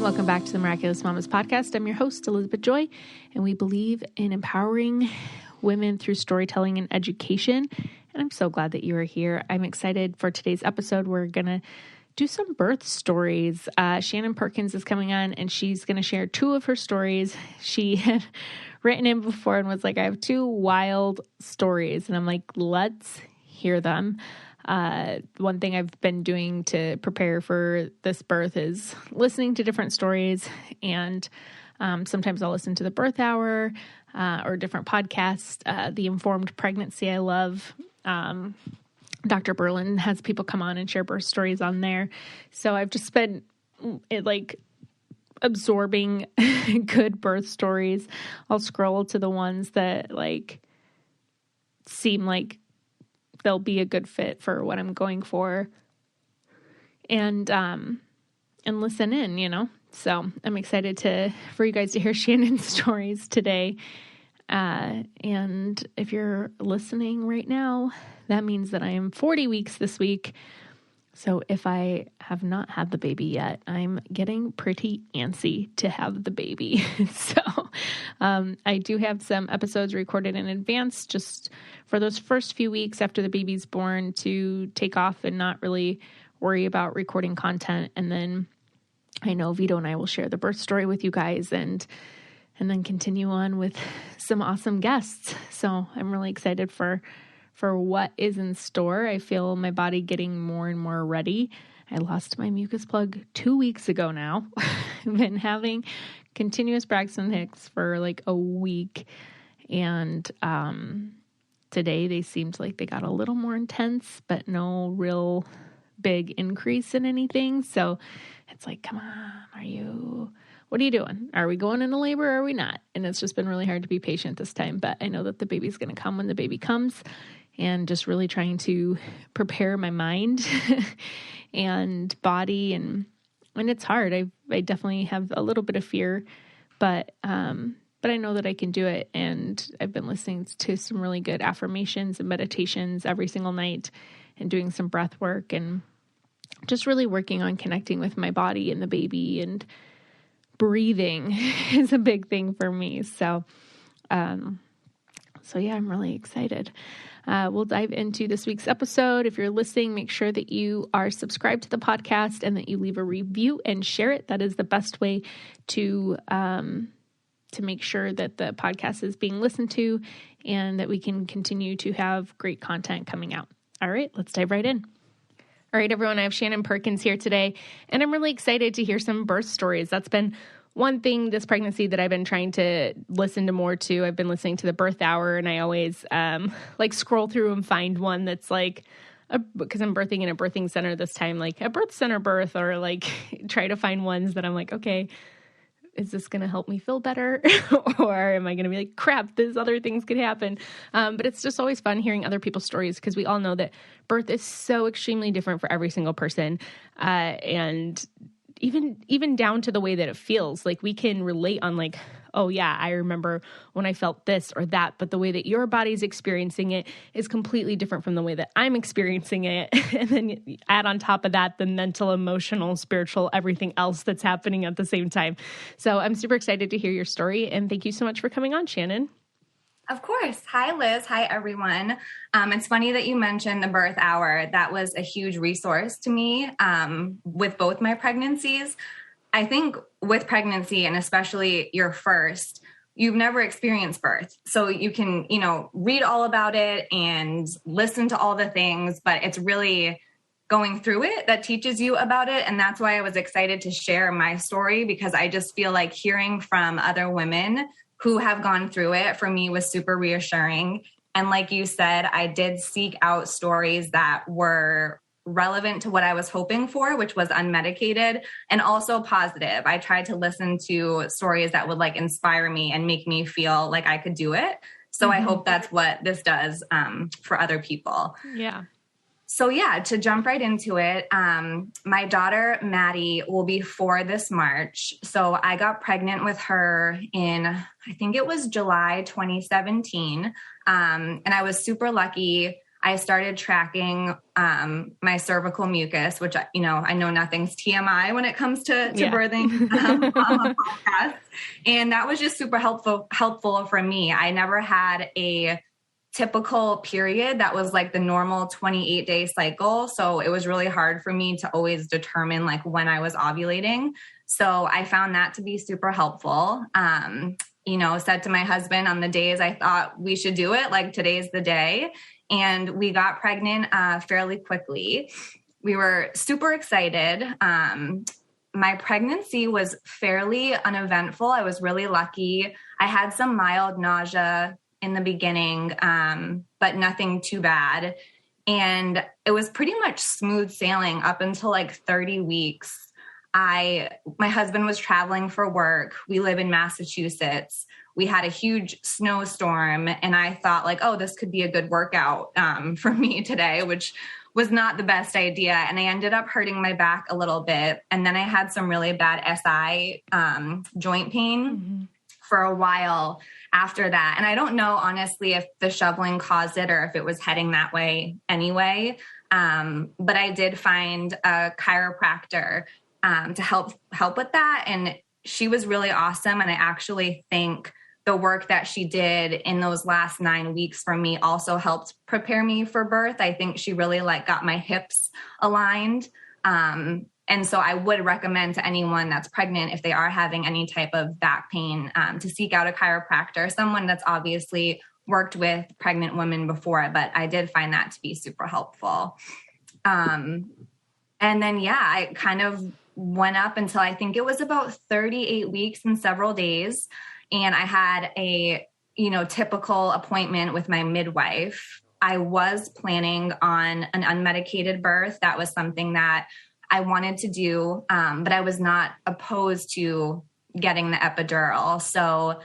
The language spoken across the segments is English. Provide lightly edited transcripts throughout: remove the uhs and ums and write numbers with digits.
Welcome back to the Miraculous Mamas podcast. I'm your host, Elizabeth Joy, and we believe in empowering women through storytelling and education. And I'm so glad that you are here. I'm excited for today's episode. We're going to do some birth stories. Shannon Perkins is coming on, and she's going to share two of her stories. She had written in before and was like, I have two wild stories. And I'm like, let's hear them. One thing I've been doing to prepare for this birth is listening to different stories. And sometimes I'll listen to the birth hour or different podcasts. The Informed Pregnancy, I love. Dr. Berlin has people come on and share birth stories on there. So I've just been absorbing good birth stories. I'll scroll to the ones that seem like they'll be a good fit for what I'm going for, and listen in, So I'm excited for you guys to hear Shannon's stories today. And if you're listening right now, that means that I am 40 weeks this week. So if I have not had the baby yet, I'm getting pretty antsy to have the baby. So I do have some episodes recorded in advance just for those first few weeks after the baby's born to take off and not really worry about recording content. And then I know Vito and I will share the birth story with you guys and then continue on with some awesome guests. So I'm really excited for what is in store. I feel my body getting more and more ready. I lost my mucus plug 2 weeks ago now. I've been having continuous Braxton Hicks for a week. And today they seemed like they got a little more intense, but no real big increase in anything. So it's like, come on, what are you doing? Are we going into labor or are we not? And it's just been really hard to be patient this time, but I know that the baby's going to come when the baby comes. And just really trying to prepare my mind and body. And it's hard. I definitely have a little bit of fear, but I know that I can do it. And I've been listening to some really good affirmations and meditations every single night and doing some breath work and just really working on connecting with my body and the baby, and breathing is a big thing for me. So yeah, I'm really excited. We'll dive into this week's episode. If you're listening, make sure that you are subscribed to the podcast and that you leave a review and share it. That is the best way to make sure that the podcast is being listened to and that we can continue to have great content coming out. All right, let's dive right in. All right, everyone, I have Shannon Perkins here today, and I'm really excited to hear some birth stories. That's been one thing this pregnancy that I've been trying to listen to more to. I've been listening to the birth hour, and I always scroll through and find one that's because I'm birthing in a birthing center this time, like a birth center birth, or try to find ones that I'm like, okay, is this going to help me feel better? Or am I going to be like, crap, these other things could happen? But it's just always fun hearing other people's stories, because we all know that birth is so extremely different for every single person. And even down to the way that it feels, we can relate on oh yeah, I remember when I felt this or that, but the way that your body's experiencing it is completely different from the way that I'm experiencing it. And then you add on top of that the mental, emotional, spiritual, everything else that's happening at the same time. So I'm super excited to hear your story, and thank you so much for coming on, Shannon. Of course. Hi, Liz. Hi, everyone. It's funny that you mentioned the birth hour. That was a huge resource to me with both my pregnancies. I think with pregnancy, and especially your first, you've never experienced birth. So you can, read all about it and listen to all the things, but it's really going through it that teaches you about it. And that's why I was excited to share my story, because I just feel like hearing from other women who have gone through it, for me, was super reassuring. And like you said, I did seek out stories that were relevant to what I was hoping for, which was unmedicated and also positive. I tried to listen to stories that would inspire me and make me feel like I could do it. So I hope that's what this does for other people. Yeah. So yeah, to jump right into it, my daughter, Maddie, will be 4 this March. So I got pregnant with her in, I think it was July 2017. And I was super lucky. I started tracking my cervical mucus, which, I know nothing's TMI when it comes to birthing on a podcast. And that was just super helpful for me. I never had a typical period that was like the normal 28-day cycle. So it was really hard for me to always determine like when I was ovulating. So I found that to be super helpful. Said to my husband on the days I thought we should do it, like today's the day. And we got pregnant fairly quickly. We were super excited. My pregnancy was fairly uneventful. I was really lucky. I had some mild nausea in the beginning, but nothing too bad. And it was pretty much smooth sailing up until like 30 weeks. My husband was traveling for work. We live in Massachusetts. We had a huge snowstorm, and I thought like, oh, this could be a good workout for me today, which was not the best idea. And I ended up hurting my back a little bit. And then I had some really bad SI joint pain for a while after that. And I don't know, honestly, if the shoveling caused it or if it was heading that way anyway. But I did find a chiropractor to help with that. And she was really awesome. And I actually think the work that she did in those last 9 weeks for me also helped prepare me for birth. I think she really got my hips aligned. And so I would recommend to anyone that's pregnant, if they are having any type of back pain, to seek out a chiropractor, someone that's obviously worked with pregnant women before, but I did find that to be super helpful. And then, I kind of went up until I think it was about 38 weeks and several days. And I had a, typical appointment with my midwife. I was planning on an unmedicated birth. That was something that I wanted to do, but I was not opposed to getting the epidural. So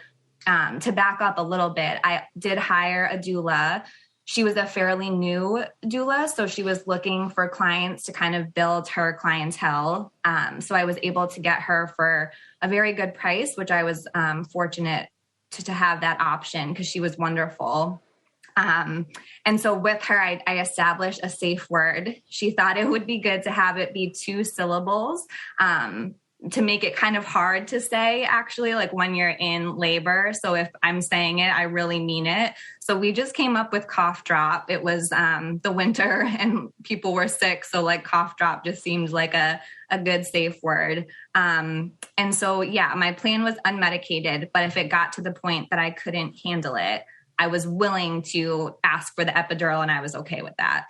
to back up a little bit, I did hire a doula. She was a fairly new doula, so she was looking for clients to kind of build her clientele. So I was able to get her for a very good price, which I was fortunate to have that option because she was wonderful. And so with her, I established a safe word. She thought it would be good to have it be 2 syllables, to make it kind of hard to say, actually, like when you're in labor. So if I'm saying it, I really mean it. So we just came up with cough drop. It was the winter and people were sick. So like cough drop just seemed like a good safe word. And so, my plan was unmedicated, but if it got to the point that I couldn't handle it, I was willing to ask for the epidural, and I was okay with that.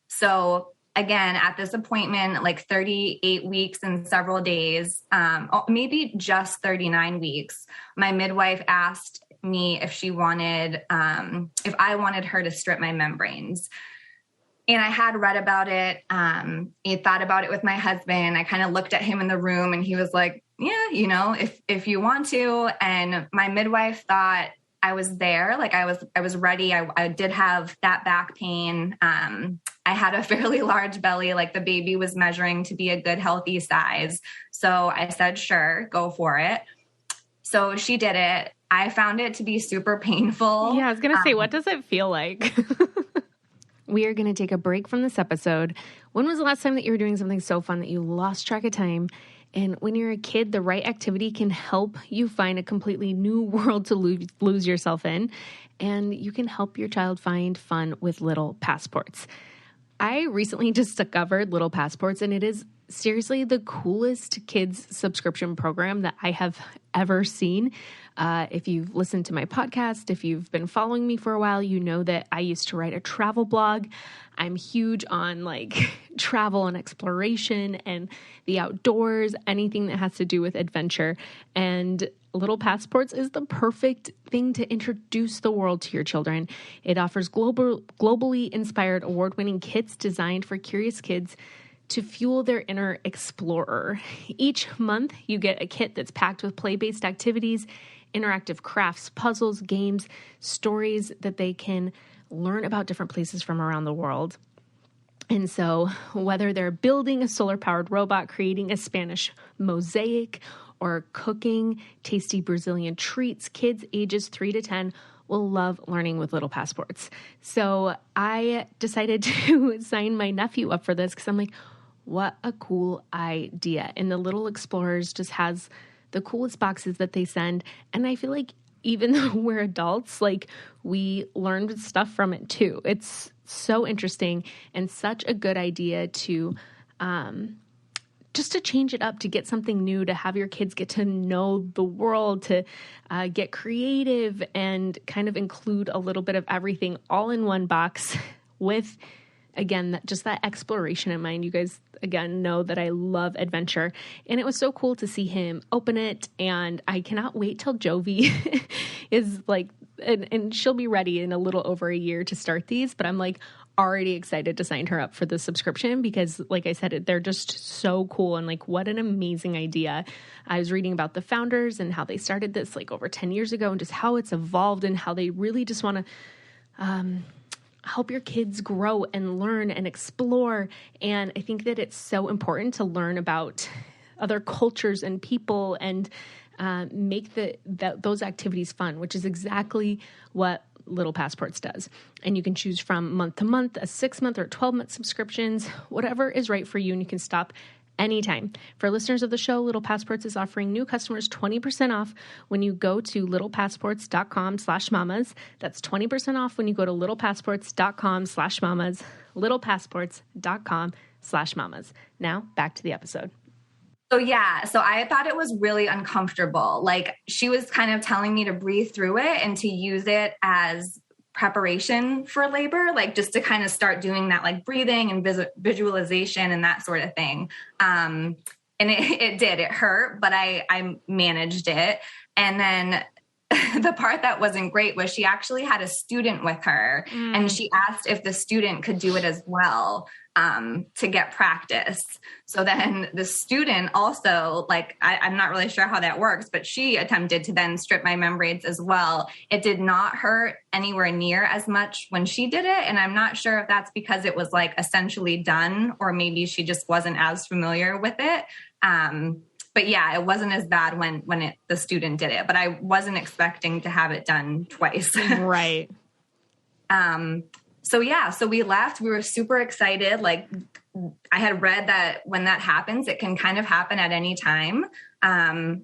So again, at this appointment, like 38 weeks and several days, maybe just 39 weeks, my midwife asked me if she wanted, if I wanted her to strip my membranes. And I had read about it. I thought about it with my husband. I kind of looked at him in the room and he was like, yeah, if you want to. And my midwife thought I was there. Like I was ready. I did have that back pain. I had a fairly large belly, like the baby was measuring to be a good, healthy size. So I said, sure, go for it. So she did it. I found it to be super painful. Yeah, I was going to say, what does it feel like? We are going to take a break from this episode. When was the last time that you were doing something so fun that you lost track of time? And when you're a kid, the right activity can help you find a completely new world to lose yourself in. And you can help your child find fun with Little Passports. I recently discovered Little Passports, and it is seriously the coolest kids subscription program that I have ever seen. If you've listened to my podcast, if you've been following me for a while, you know that I used to write a travel blog. I'm huge on travel and exploration and the outdoors, anything that has to do with adventure. And Little Passports is the perfect thing to introduce the world to your children. It offers globally inspired award-winning kits designed for curious kids to fuel their inner explorer. Each month, you get a kit that's packed with play-based activities, interactive crafts, puzzles, games, stories that they can learn about different places from around the world. And so whether they're building a solar-powered robot, creating a Spanish mosaic, or cooking tasty Brazilian treats, kids ages 3 to 10 will love learning with little passports. So I decided to sign my nephew up for this because I'm like, what a cool idea. And the Little Explorers just has the coolest boxes that they send. And I feel like even though we're adults, like we learned stuff from it too. It's so interesting and such a good idea to, just to change it up, to get something new, to have your kids get to know the world, to get creative and kind of include a little bit of everything all in one box with, again, just that exploration in mind. You guys, again, know that I love adventure. And it was so cool to see him open it. And I cannot wait till Jovi is like, and she'll be ready in a little over a year to start these. But I'm like already excited to sign her up for the subscription because, like I said, they're just so cool. And like, what an amazing idea. I was reading about the founders and how they started this like over 10 years ago and just how it's evolved and how they really just want to, help your kids grow and learn and explore. And I think that it's so important to learn about other cultures and people and make those activities fun, which is exactly what Little Passports does. And you can choose from month to month, a 6-month or 12-month subscriptions, whatever is right for you. And you can stop anytime. For listeners of the show, Little Passports is offering new customers 20% off when you go to littlepassports.com/mamas. That's 20% off when you go to littlepassports.com/mamas, littlepassports.com/mamas. Now back to the episode. So I thought it was really uncomfortable. Like she was kind of telling me to breathe through it and to use it as preparation for labor, like just to kind of start doing that, like breathing and visualization and that sort of thing. And it hurt, but I managed it. And then the part that wasn't great was she actually had a student with her and she asked if the student could do it as well, to get practice. So then the student also, like, I'm not really sure how that works, but she attempted to then strip my membranes as well. It did not hurt anywhere near as much when she did it. And I'm not sure if that's because it was like essentially done or maybe she just wasn't as familiar with it. But yeah, it wasn't as bad when the student did it, but I wasn't expecting to have it done twice. Right. So we left. We were super excited. Like I had read that when that happens, it can kind of happen at any time.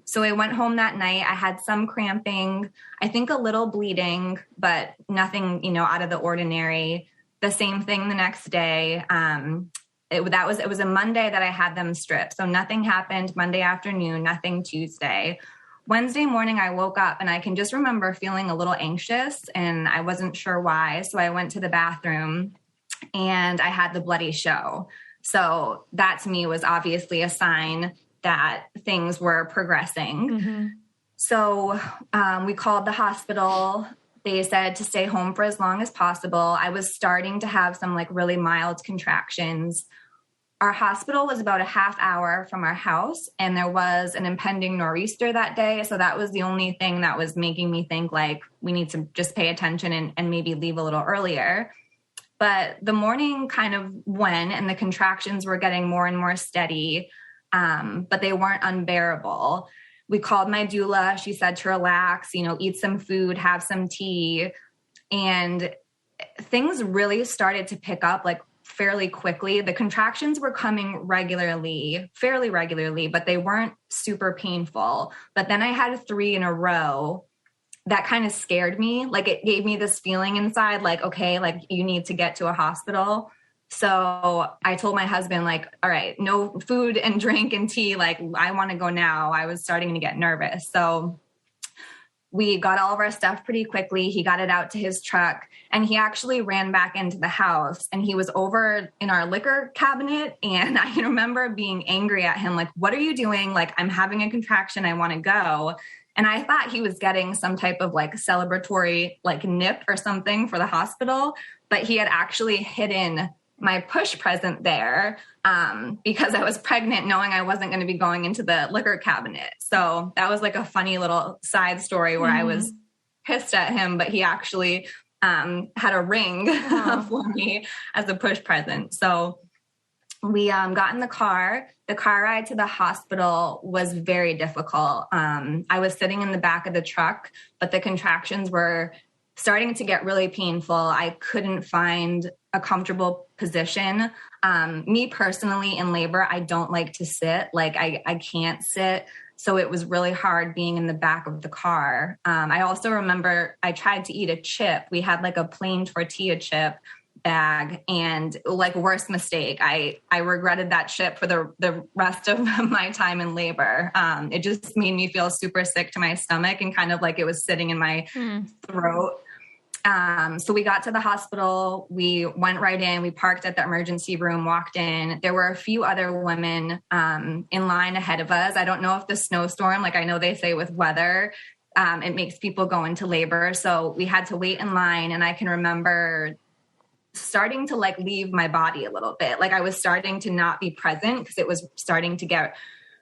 So I went home that night. I had some cramping, I think a little bleeding, but nothing, out of the ordinary. The same thing the next day. It was a Monday that I had them stripped. So nothing happened Monday afternoon, nothing Tuesday. Wednesday morning, I woke up and I can just remember feeling a little anxious and I wasn't sure why. So I went to the bathroom and I had the bloody show. So that to me was obviously a sign that things were progressing. Mm-hmm. So we called the hospital. They said to stay home for as long as possible. I was starting to have some like really mild contractions. Our hospital was about a half hour from our house, and there was an impending nor'easter that day. So that was the only thing that was making me think like we need to just pay attention and maybe leave a little earlier. But the morning kind of went and the contractions were getting more and more steady, but they weren't unbearable. We called my doula. She said to relax, eat some food, have some tea. And things really started to pick up like fairly quickly. The contractions were coming fairly regularly, but they weren't super painful. But then I had 3 in a row. That kind of scared me. Like it gave me this feeling inside, like, okay, like you need to get to a hospital. So I told my husband, like, all right, no food and drink and tea. Like I want to go now. I was starting to get nervous. So we got all of our stuff pretty quickly. He got it out to his truck and he actually ran back into the house and he was over in our liquor cabinet. And I can remember being angry at him. Like, what are you doing? Like, I'm having a contraction. I want to go. And I thought he was getting some type of like celebratory, like nip or something for the hospital, but he had actually hidden my push present there because I was pregnant, knowing I wasn't going to be going into the liquor cabinet. So that was like a funny little side story where I was pissed at him, but he actually had a ring for me as a push present. So we got in the car. The car ride to the hospital was very difficult. I was sitting in the back of the truck, but the contractions were starting to get really painful. I couldn't find a comfortable position. Me personally in labor, I don't like to sit. Like I can't sit. So it was really hard being in the back of the car. I also remember I tried to eat a chip. We had like a plain tortilla chip bag, and like worst mistake. I regretted that chip for the rest of my time in labor. It just made me feel super sick to my stomach and kind of like it was sitting in my throat. So we got to the hospital, we went right in, we parked at the emergency room, walked in. There were a few other women in line ahead of us. I don't know if the snowstorm, like I know they say with weather, it makes people go into labor. So we had to wait in line, and I can remember starting to like leave my body a little bit. Like I was starting to not be present because it was starting to get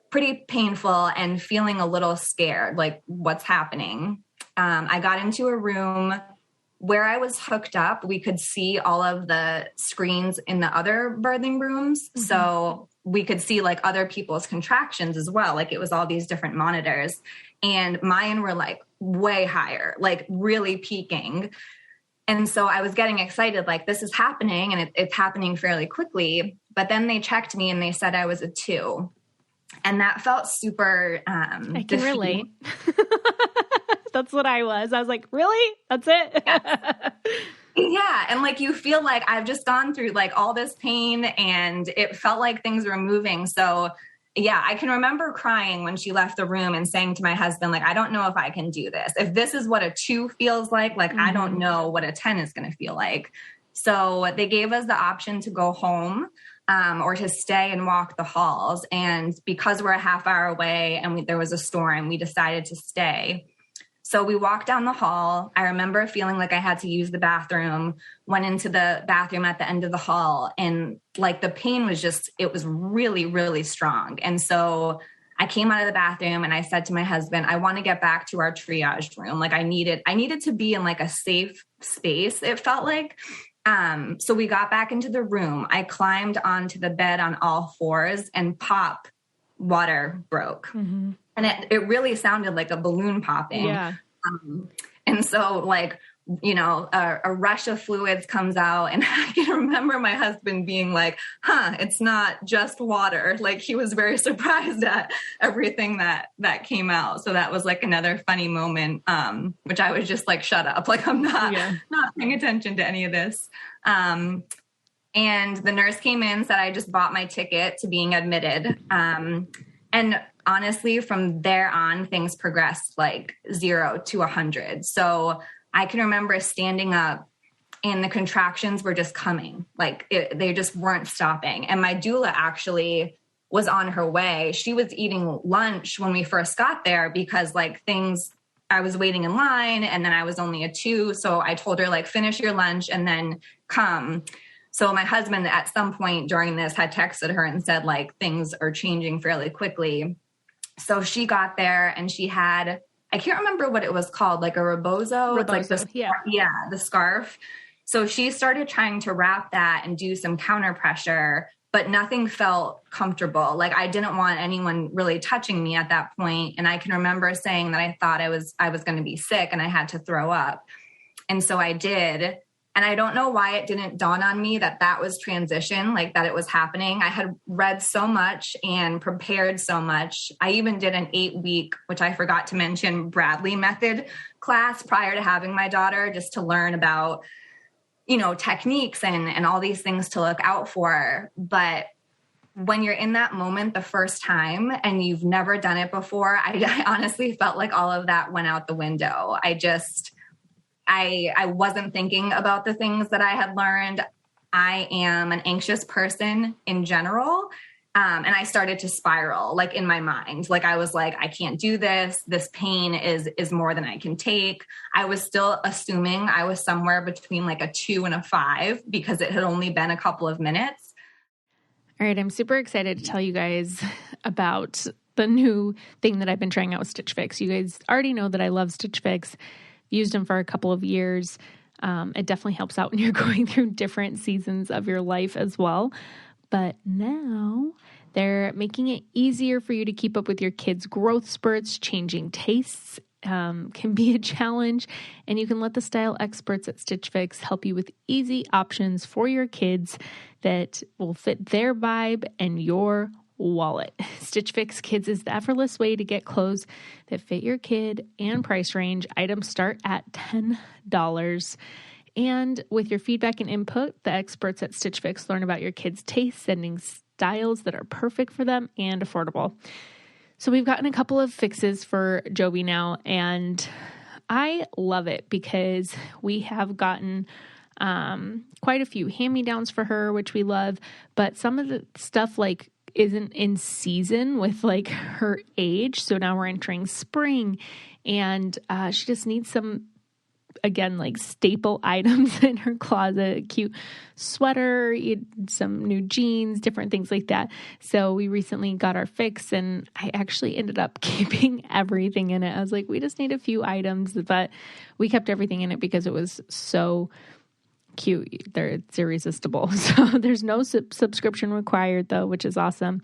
pretty painful and feeling a little scared, like what's happening. I got into a room where I was hooked up. We could see all of the screens in the other birthing rooms. Mm-hmm. So we could see like other people's contractions as well. Like it was all these different monitors, and mine were like way higher, like really peaking. And so I was getting excited, like this is happening, and it's happening fairly quickly. But then they checked me and they said I was a 2. And that felt super I can relate. That's what I was. I was like, really? That's it? Yes. Yeah. And like, you feel like I've just gone through like all this pain, and it felt like things were moving. So yeah, I can remember crying when she left the room and saying to my husband, like, I don't know if I can do this. If this is what a 2 feels like I don't know what a 10 is going to feel like. So they gave us the option to go home or to stay and walk the halls. And because we're a half hour away and there was a storm, we decided to stay. So we walked down the hall. I remember feeling like I had to use the bathroom, went into the bathroom at the end of the hall, and like the pain was just, it was really, really strong. And so I came out of the bathroom and I said to my husband, I want to get back to our triage room. Like I needed to be in like a safe space, it felt like. So we got back into the room. I climbed onto the bed on all 4s, and pop, water broke. Mm-hmm. And it really sounded like a balloon popping. Yeah. And so like, you know, a rush of fluids comes out, and I can remember my husband being like, it's not just water. Like he was very surprised at everything that came out. So that was like another funny moment, which I was just like, shut up. Like I'm not paying attention to any of this. And the nurse came in, said I just bought my ticket to being admitted. And honestly, from there on, things progressed like 0 to 100. So I can remember standing up, and the contractions were just coming. Like they just weren't stopping. And my doula actually was on her way. She was eating lunch when we first got there because like I was waiting in line, and then I was only a 2. So I told her like, finish your lunch and then come. So my husband at some point during this had texted her and said like, things are changing fairly quickly. So she got there, and she had, I can't remember what it was called, like a rebozo. It's like the scarf. So she started trying to wrap that and do some counter pressure, but nothing felt comfortable. Like I didn't want anyone really touching me at that point. And I can remember saying that I thought I was going to be sick and I had to throw up. And so I did. And I don't know why it didn't dawn on me that was transition, like that it was happening. I had read so much and prepared so much. I even did an 8-week, which I forgot to mention, Bradley method class prior to having my daughter, just to learn about, you know, techniques and all these things to look out for. But when you're in that moment the first time and you've never done it before, I honestly felt like all of that went out the window. I wasn't thinking about the things that I had learned. I am an anxious person in general. And I started to spiral like in my mind. Like I was like, I can't do this. This pain is more than I can take. I was still assuming I was somewhere between like a 2 and a 5 because it had only been a couple of minutes. All right. I'm super excited to tell you guys about the new thing that I've been trying out with Stitch Fix. You guys already know that I love Stitch Fix. Used them for a couple of years. It definitely helps out when you're going through different seasons of your life as well. But now they're making it easier for you to keep up with your kids' growth spurts, changing tastes can be a challenge, and you can let the style experts at Stitch Fix help you with easy options for your kids that will fit their vibe and your wallet. Stitch Fix Kids is the effortless way to get clothes that fit your kid and price range. Items start at $10. And with your feedback and input, the experts at Stitch Fix learn about your kids' tastes, sending styles that are perfect for them and affordable. So we've gotten a couple of fixes for Jovi now, and I love it because we have gotten quite a few hand-me-downs for her, which we love, but some of the stuff like isn't in season with like her age. So now we're entering spring, and she just needs some, again, like staple items in her closet, a cute sweater, some new jeans, different things like that. So we recently got our fix, and I actually ended up keeping everything in it. I was like, we just need a few items, but we kept everything in it because it was so cute. It's irresistible. So there's no subscription required though, which is awesome.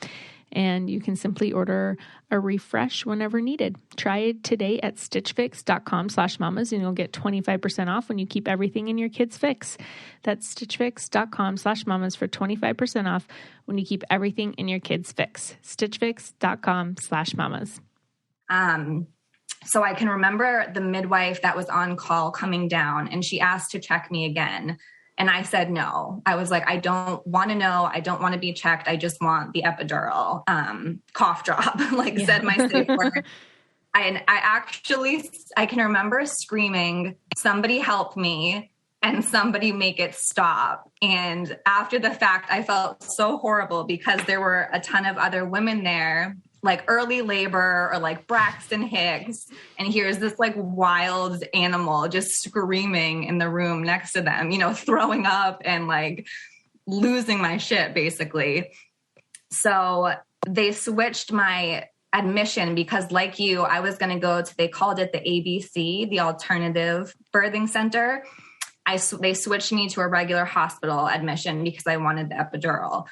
And you can simply order a refresh whenever needed. Try it today at stitchfix.com/mamas, and you'll get 25% off when you keep everything in your kid's fix. That's stitchfix.com/mamas for 25% off when you keep everything in your kid's fix. stitchfix.com/mamas. So I can remember the midwife that was on call coming down, and she asked to check me again. And I said no. I was like, I don't want to know. I don't want to be checked. I just want the epidural, cough drop, said my safe word. I can remember screaming, somebody help me and somebody make it stop. And after the fact, I felt so horrible because there were a ton of other women there, like early labor or like Braxton Hicks. And here's this like wild animal just screaming in the room next to them, throwing up and like losing my shit basically. So they switched my admission because like you, I was going to go to, they called it the ABC, the Alternative Birthing Center. They switched me to a regular hospital admission because I wanted the epidural.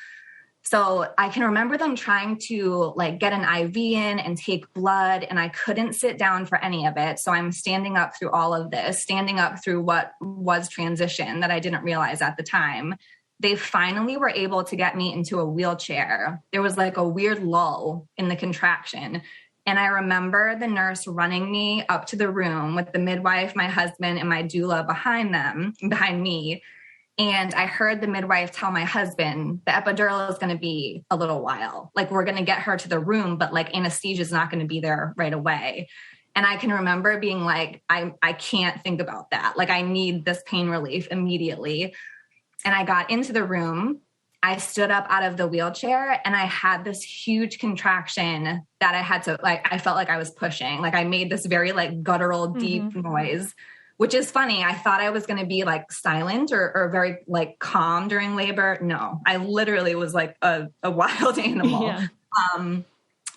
So I can remember them trying to like get an IV in and take blood, and I couldn't sit down for any of it. So I'm standing up through all of this, standing up through what was transition that I didn't realize at the time. They finally were able to get me into a wheelchair. There was like a weird lull in the contraction. And I remember the nurse running me up to the room with the midwife, my husband, and my doula behind me. And I heard the midwife tell my husband, the epidural is going to be a little while. Like, we're going to get her to the room, but like anesthesia is not going to be there right away. And I can remember being like, I can't think about that. Like, I need this pain relief immediately. And I got into the room. I stood up out of the wheelchair, and I had this huge contraction that I had to, like, I felt like I was pushing. Like, I made this very like guttural, deep noise, which is funny. I thought I was going to be like silent or very like calm during labor. No, I literally was like a wild animal. Yeah.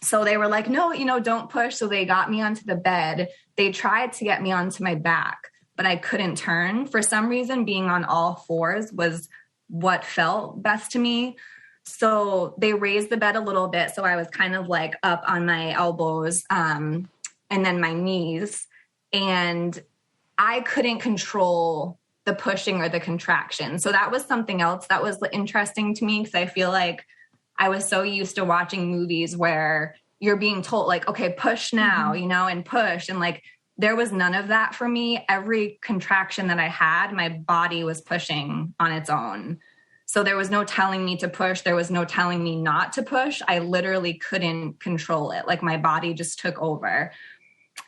So they were like, no, don't push. So they got me onto the bed. They tried to get me onto my back, but I couldn't turn. For some reason, being on all fours was what felt best to me. So they raised the bed a little bit. So I was kind of like up on my elbows and then my knees. And I couldn't control the pushing or the contraction. So that was something else that was interesting to me, because I feel like I was so used to watching movies where you're being told like, okay, push now, and push. And like, there was none of that for me. Every contraction that I had, my body was pushing on its own. So there was no telling me to push. There was no telling me not to push. I literally couldn't control it. Like, my body just took over.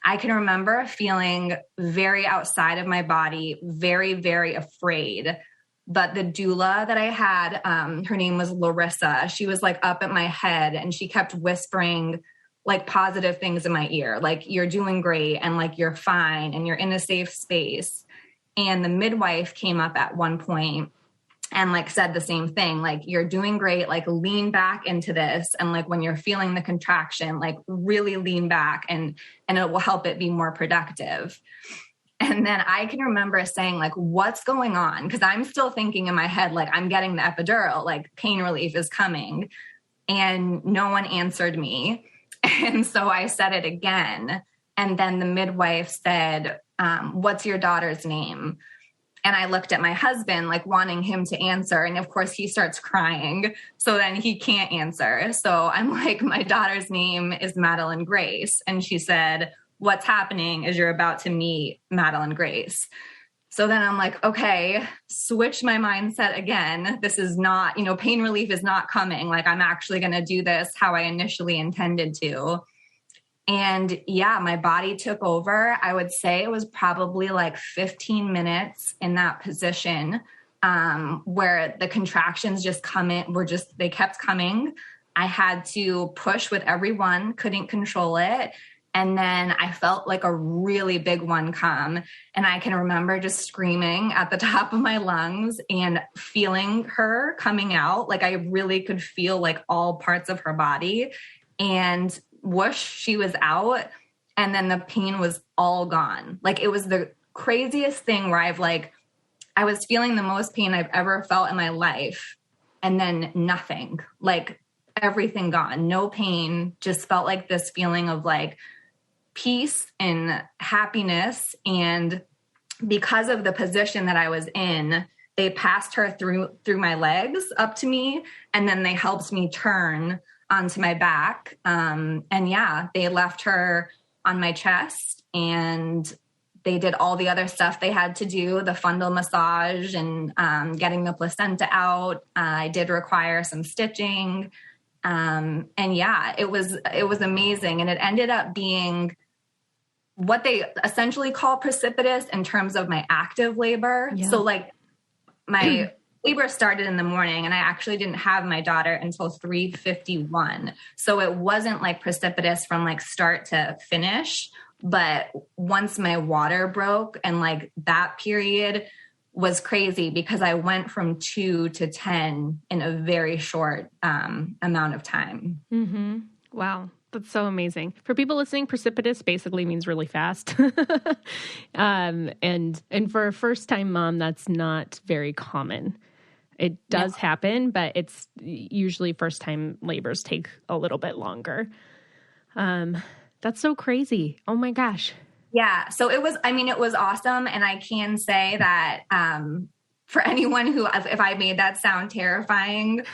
I can remember feeling very outside of my body, very, very afraid. But the doula that I had, her name was Larissa. She was like up at my head, and she kept whispering like positive things in my ear, like, you're doing great, and like, you're fine, and you're in a safe space. And the midwife came up at one point and like said the same thing, like, you're doing great, like, lean back into this. And like, when you're feeling the contraction, like, really lean back, and it will help it be more productive. And then I can remember saying like, what's going on? Because I'm still thinking in my head, like, I'm getting the epidural, like, pain relief is coming. And no one answered me. And so I said it again. And then the midwife said, what's your daughter's name? And I looked at my husband, like wanting him to answer. And of course he starts crying. So then he can't answer. So I'm like, my daughter's name is Madeline Grace. And she said, what's happening is you're about to meet Madeline Grace. So then I'm like, okay, switch my mindset again. This is not, pain relief is not coming. Like, I'm actually going to do this how I initially intended to. And yeah, my body took over. I would say it was probably like 15 minutes in that position, where the contractions just they kept coming. I had to push with everyone, couldn't control it. And then I felt like a really big one come. And I can remember just screaming at the top of my lungs and feeling her coming out. Like, I really could feel like all parts of her body. And whoosh, she was out. And then the pain was all gone. Like, it was the craziest thing where I was feeling the most pain I've ever felt in my life. And then nothing, like everything gone, no pain, just felt like this feeling of like peace and happiness. And because of the position that I was in, they passed her through my legs up to me. And then they helped me turn onto my back. And yeah, they left her on my chest and they did all the other stuff they had to do, the fundal massage and getting the placenta out. I did require some stitching. And yeah, it was amazing. And it ended up being what they essentially call precipitous in terms of my active labor. Yeah. So like my labor started in the morning and I actually didn't have my daughter until 3:51. So it wasn't like precipitous from like start to finish. But once my water broke, and like that period was crazy because I went from 2 to 10 in a very short amount of time. Mm-hmm. Wow. That's so amazing. For people listening, precipitous basically means really fast. And for a first-time mom, that's not very common. It does happen, but it's usually first-time labors take a little bit longer. That's so crazy. Oh my gosh. Yeah. So it was awesome. And I can say that for anyone who, if I made that sound terrifying,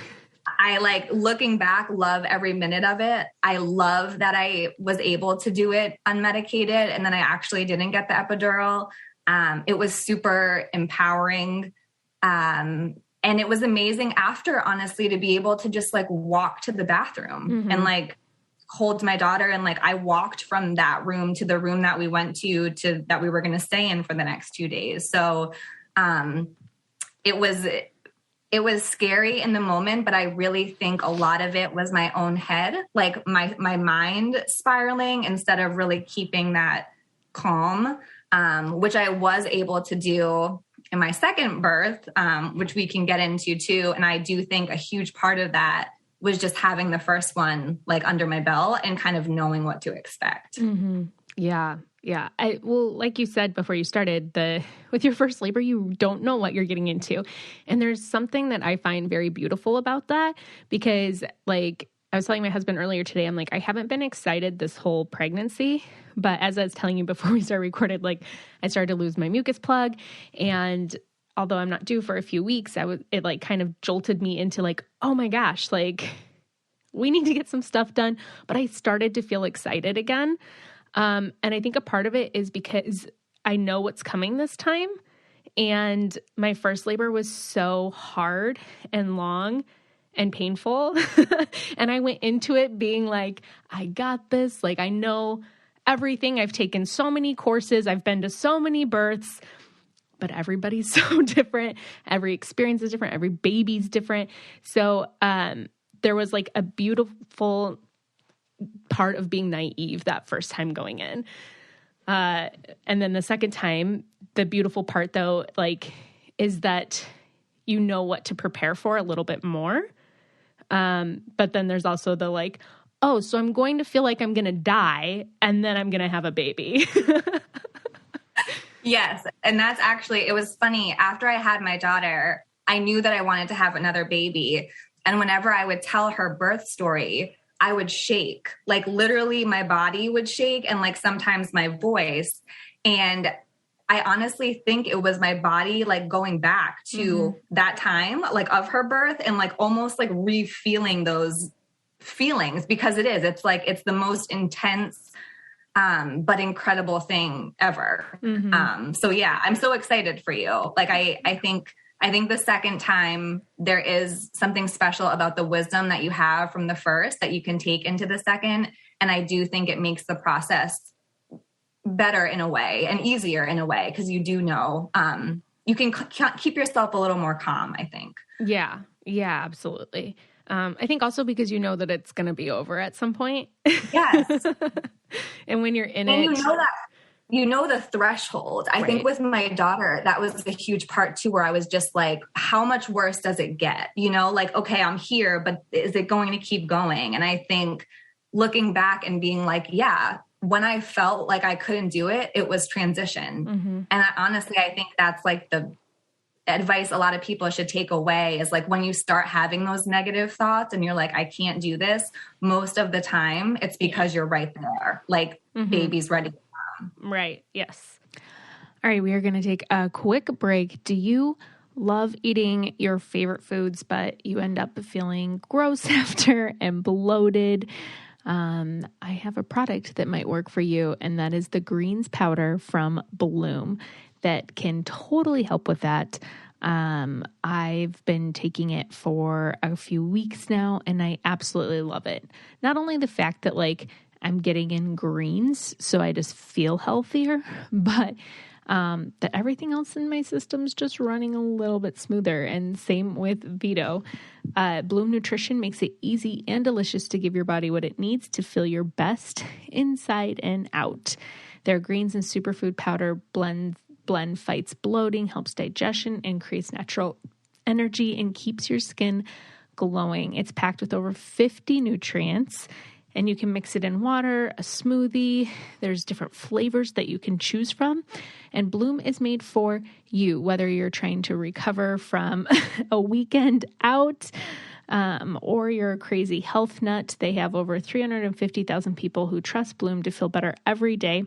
I like looking back, love every minute of it. I love that I was able to do it unmedicated. And then I actually didn't get the epidural. It was super empowering. And it was amazing after, honestly, to be able to just like walk to the bathroom and like hold my daughter. And like, I walked from that room to the room that we went to that we were going to stay in for the next 2 days. So, it was scary in the moment, but I really think a lot of it was my own head, like my mind spiraling instead of really keeping that calm, which I was able to do in my second birth, which we can get into too. And I do think a huge part of that was just having the first one like under my belt and kind of knowing what to expect. Mm-hmm. Yeah. Yeah. Well, like you said before you started, with your first labor, you don't know what you're getting into. And there's something that I find very beautiful about that, because like I was telling my husband earlier today, I'm like, I haven't been excited this whole pregnancy, but as I was telling you before we started recording, like I started to lose my mucus plug, and although I'm not due for a few weeks, it like kind of jolted me into like, oh my gosh, like we need to get some stuff done. But I started to feel excited again. And I think a part of it is because I know what's coming this time. And my first labor was so hard and long and painful. And I went into it being like, I got this. Like, I know everything. I've taken so many courses. I've been to so many births, but everybody's so different. Every experience is different. Every baby's different. So, there was like a beautiful part of being naive that first time going in. And then the second time, the beautiful part though, like, is that you know what to prepare for a little bit more. But then there's also the like, oh, so I'm going to feel like I'm going to die and then I'm going to have a baby. Yes. And that's actually, it was funny. After I had my daughter, I knew that I wanted to have another baby. And whenever I would tell her birth story, I would shake, like literally my body would shake and like sometimes my voice. And I honestly think it was my body like going back to that time, like of her birth and like almost like re-feeling those feelings because it's like, it's the most intense, but incredible thing ever. So yeah, I'm so excited for you. Like, I think the second time there is something special about the wisdom that you have from the first that you can take into the second. And I do think it makes the process better in a way and easier in a way. Cause you do know, you can keep yourself a little more calm, I think. Yeah. Yeah, absolutely. I think also because you know that it's going to be over at some point. Yes. And when you're in and it, you know the threshold. I think with my daughter, that was a huge part too, where I was just like, how much worse does it get? You know, like, okay, I'm here, but is it going to keep going? And I think looking back and being like, yeah, when I felt like I couldn't do it, it was transition. And honestly, I think that's like the advice a lot of people should take away is like, when you start having those negative thoughts and you're like, I can't do this, most of the time it's because you're right there. Like baby's ready. Right. Yes. All right. We are going to take a quick break. Do you love eating your favorite foods, but you end up feeling gross after and bloated? I have a product that might work for you, and that is the greens powder from Bloom that can totally help with that. I've been taking it for a few weeks now, and I absolutely love it. Not only the fact that like I'm getting in greens, so I just feel healthier, but that everything else in my system's just running a little bit smoother. And same with Vito. Bloom Nutrition makes it easy and delicious to give your body what it needs to feel your best inside and out. Their greens and superfood powder blend fights bloating, helps digestion, increase natural energy, and keeps your skin glowing. It's packed with over 50 nutrients. And you can mix it in water, a smoothie. There's different flavors that you can choose from. And Bloom is made for you, whether you're trying to recover from a weekend out or you're a crazy health nut. They have over 350,000 people who trust Bloom to feel better every day.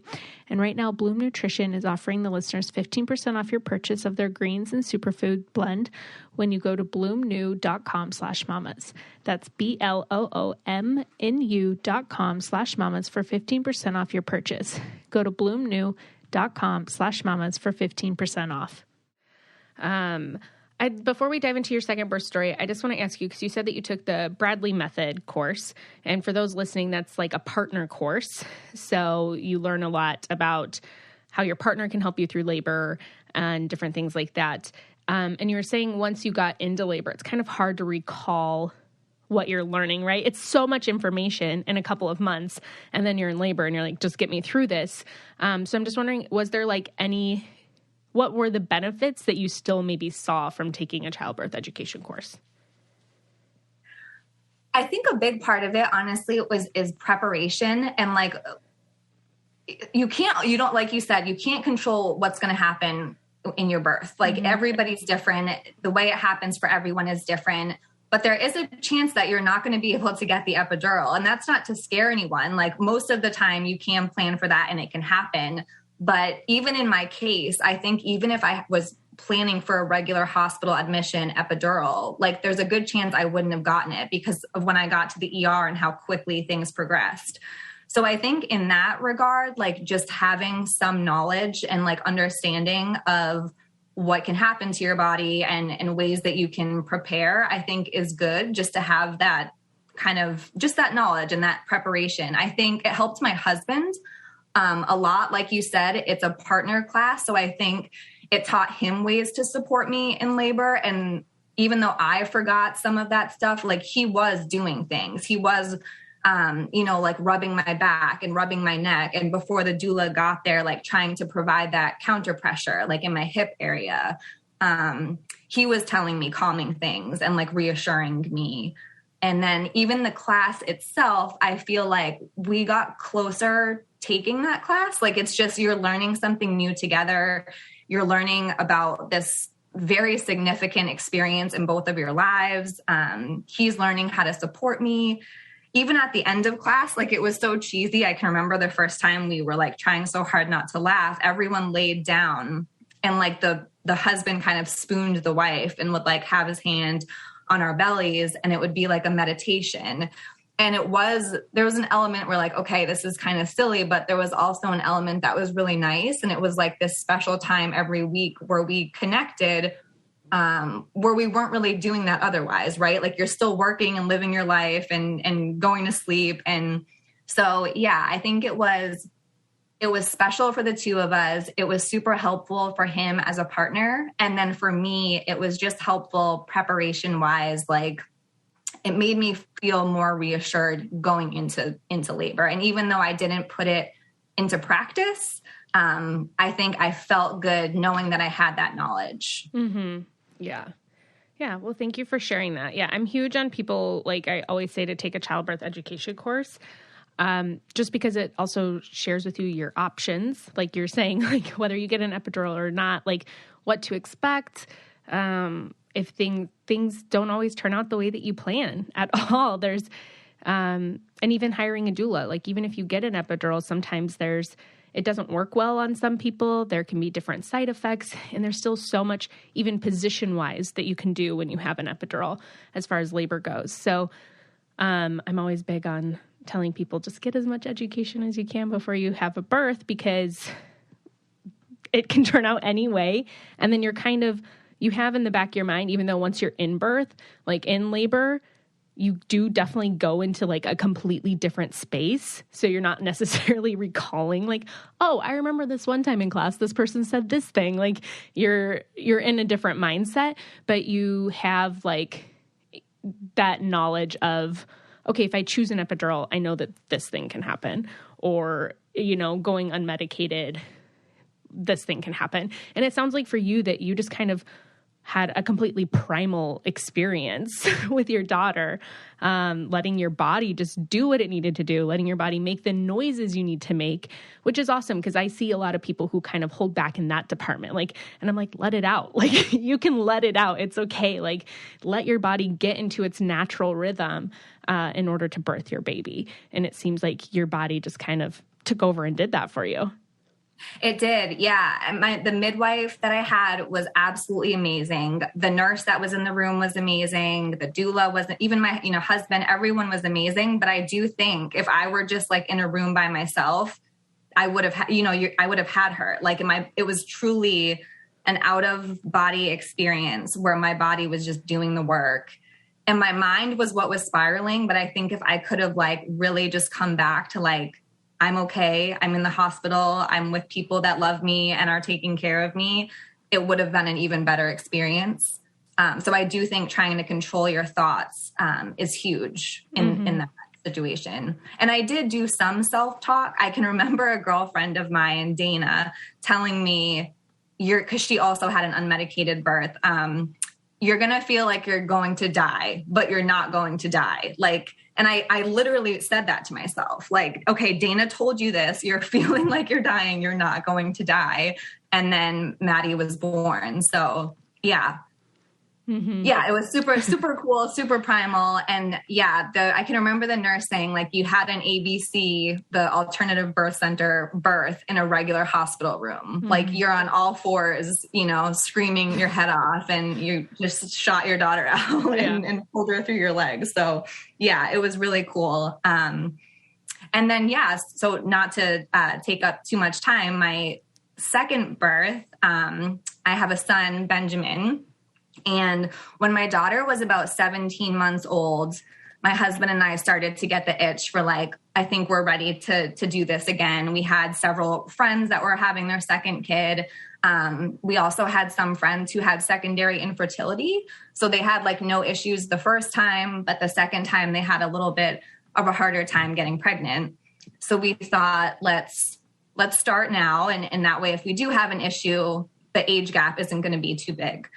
And right now, Bloom Nutrition is offering the listeners 15% off your purchase of their greens and superfood blend when you go to bloomnu.com/mamas. That's BLOOMNU.com/mamas for 15% off your purchase. Go to bloomnu.com/mamas for 15% off. Before we dive into your second birth story, I just want to ask you, because you said that you took the Bradley Method course. And for those listening, that's like a partner course. So you learn a lot about how your partner can help you through labor and different things like that. And you were saying once you got into labor, it's kind of hard to recall what you're learning, right? It's so much information in a couple of months, and then you're in labor and you're like, just get me through this. So I'm just wondering, was there like what were the benefits that you still maybe saw from taking a childbirth education course? I think a big part of it, honestly, is preparation. And like, you don't, like you said, you can't control what's going to happen in your birth. Like everybody's different. The way it happens for everyone is different, but there is a chance that you're not going to be able to get the epidural. And that's not to scare anyone. Like most of the time you can plan for that and it can happen. But even in my case, I think even if I was planning for a regular hospital admission epidural, like there's a good chance I wouldn't have gotten it because of when I got to the ER and how quickly things progressed. So I think in that regard, like just having some knowledge and like understanding of what can happen to your body and ways that you can prepare, I think is good just to have that kind of just that knowledge and that preparation. I think it helped my husband a lot. Like you said, it's a partner class. So I think it taught him ways to support me in labor. And even though I forgot some of that stuff, like he was doing things. He was, like rubbing my back and rubbing my neck. And before the doula got there, like trying to provide that counter pressure, like in my hip area, he was telling me calming things and like reassuring me. And then even the class itself, I feel like we got closer taking that class. Like it's just, you're learning something new together. You're learning about this very significant experience in both of your lives. He's learning how to support me. even at the end of class, like it was so cheesy. I can remember the first time we were like trying so hard not to laugh, everyone laid down and like the husband kind of spooned the wife and would like have his hand on our bellies, and it would be like a meditation. And there was an element where like, okay, this is kind of silly, but there was also an element that was really nice. And it was like this special time every week where we connected, where we weren't really doing that otherwise, right? Like you're still working and living your life and going to sleep. And so, yeah, I think it was special for the two of us. It was super helpful for him as a partner. And then for me, it was just helpful preparation wise. Like it made me feel more reassured going into labor. And even though I didn't put it into practice, I think I felt good knowing that I had that knowledge. Mm-hmm. Yeah. Yeah. Well, thank you for sharing that. Yeah. I'm huge on people, like I always say, to take a childbirth education course, just because it also shares with you your options. Like you're saying, like whether you get an epidural or not, like what to expect. If things don't always turn out the way that you plan at all, there's, and even hiring a doula, like even if you get an epidural, sometimes it doesn't work well on some people. There can be different side effects, and there's still so much, even position wise, that you can do when you have an epidural as far as labor goes. So, I'm always big on telling people just get as much education as you can before you have a birth, because it can turn out anyway. And then you have in the back of your mind, even though once you're in birth, like in labor, you do definitely go into like a completely different space. So you're not necessarily recalling like, oh, I remember this one time in class, this person said this thing. Like you're in a different mindset, but you have like that knowledge of, okay, if I choose an epidural, I know that this thing can happen, or, going unmedicated, this thing can happen. And it sounds like for you that you just kind of had a completely primal experience with your daughter, letting your body just do what it needed to do, letting your body make the noises you need to make, which is awesome because I see a lot of people who kind of hold back in that department. And I'm like, let it out. Like you can let it out. It's okay. Like let your body get into its natural rhythm in order to birth your baby. And it seems like your body just kind of took over and did that for you. It did. Yeah. The midwife that I had was absolutely amazing. The nurse that was in the room was amazing. The doula wasn't, even my, husband, everyone was amazing. But I do think if I were just like in a room by myself, I would have, I would have had her. Like it was truly an out of body experience where my body was just doing the work and my mind was what was spiraling. But I think if I could have like really just come back to like, I'm okay, I'm in the hospital, I'm with people that love me and are taking care of me, it would have been an even better experience. So I do think trying to control your thoughts is huge in that situation. And I did do some self-talk. I can remember a girlfriend of mine, Dana, telling me, because she also had an unmedicated birth, you're going to feel like you're going to die, but you're not going to die. And I literally said that to myself, like, okay, Dana told you this, you're feeling like you're dying, you're not going to die. And then Maddie was born. So yeah. Mm-hmm. Yeah, it was super, super cool, super primal. And yeah, I can remember the nurse saying like you had an ABC, the alternative birth center birth in a regular hospital room. Mm-hmm. Like you're on all fours, screaming your head off and you just shot your daughter out and pulled her through your legs. So yeah, it was really cool. And then, so not to take up too much time, my second birth, I have a son, Benjamin. And when my daughter was about 17 months old, my husband and I started to get the itch for like, I think we're ready to do this again. We had several friends that were having their second kid. We also had some friends who had secondary infertility. So they had like no issues the first time, but the second time they had a little bit of a harder time getting pregnant. So we thought, let's start now. And that way, if we do have an issue, the age gap isn't going to be too big.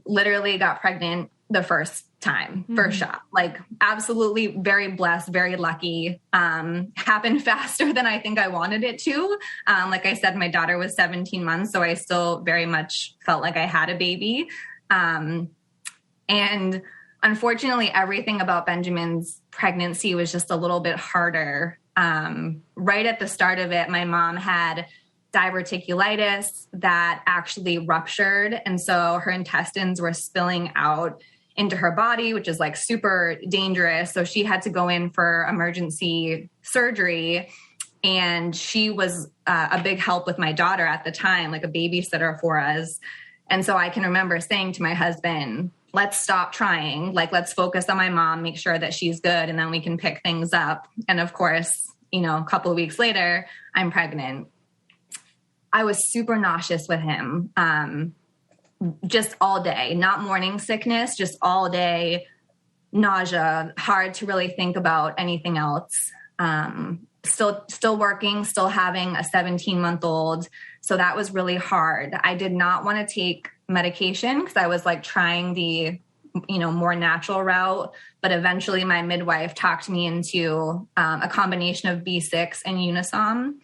Literally got pregnant the first time, first shot, like absolutely very blessed, very lucky, happened faster than I think I wanted it to. Like I said, my daughter was 17 months, so I still very much felt like I had a baby. And unfortunately, everything about Benjamin's pregnancy was just a little bit harder. Right at the start of it, my mom had diverticulitis that actually ruptured. And so her intestines were spilling out into her body, which is like super dangerous. So she had to go in for emergency surgery. And she was a big help with my daughter at the time, like a babysitter for us. And so I can remember saying to my husband, let's stop trying. Like, let's focus on my mom, make sure that she's good, and then we can pick things up. And of course, you know, a couple of weeks later, I'm pregnant. I was super nauseous with him, just all day, not morning sickness, just all day nausea, hard to really think about anything else. Still working, still having a 17-month-old. So that was really hard. I did not want to take medication because I was like trying the, you know, more natural route. But eventually my midwife talked me into a combination of B6 and Unisom.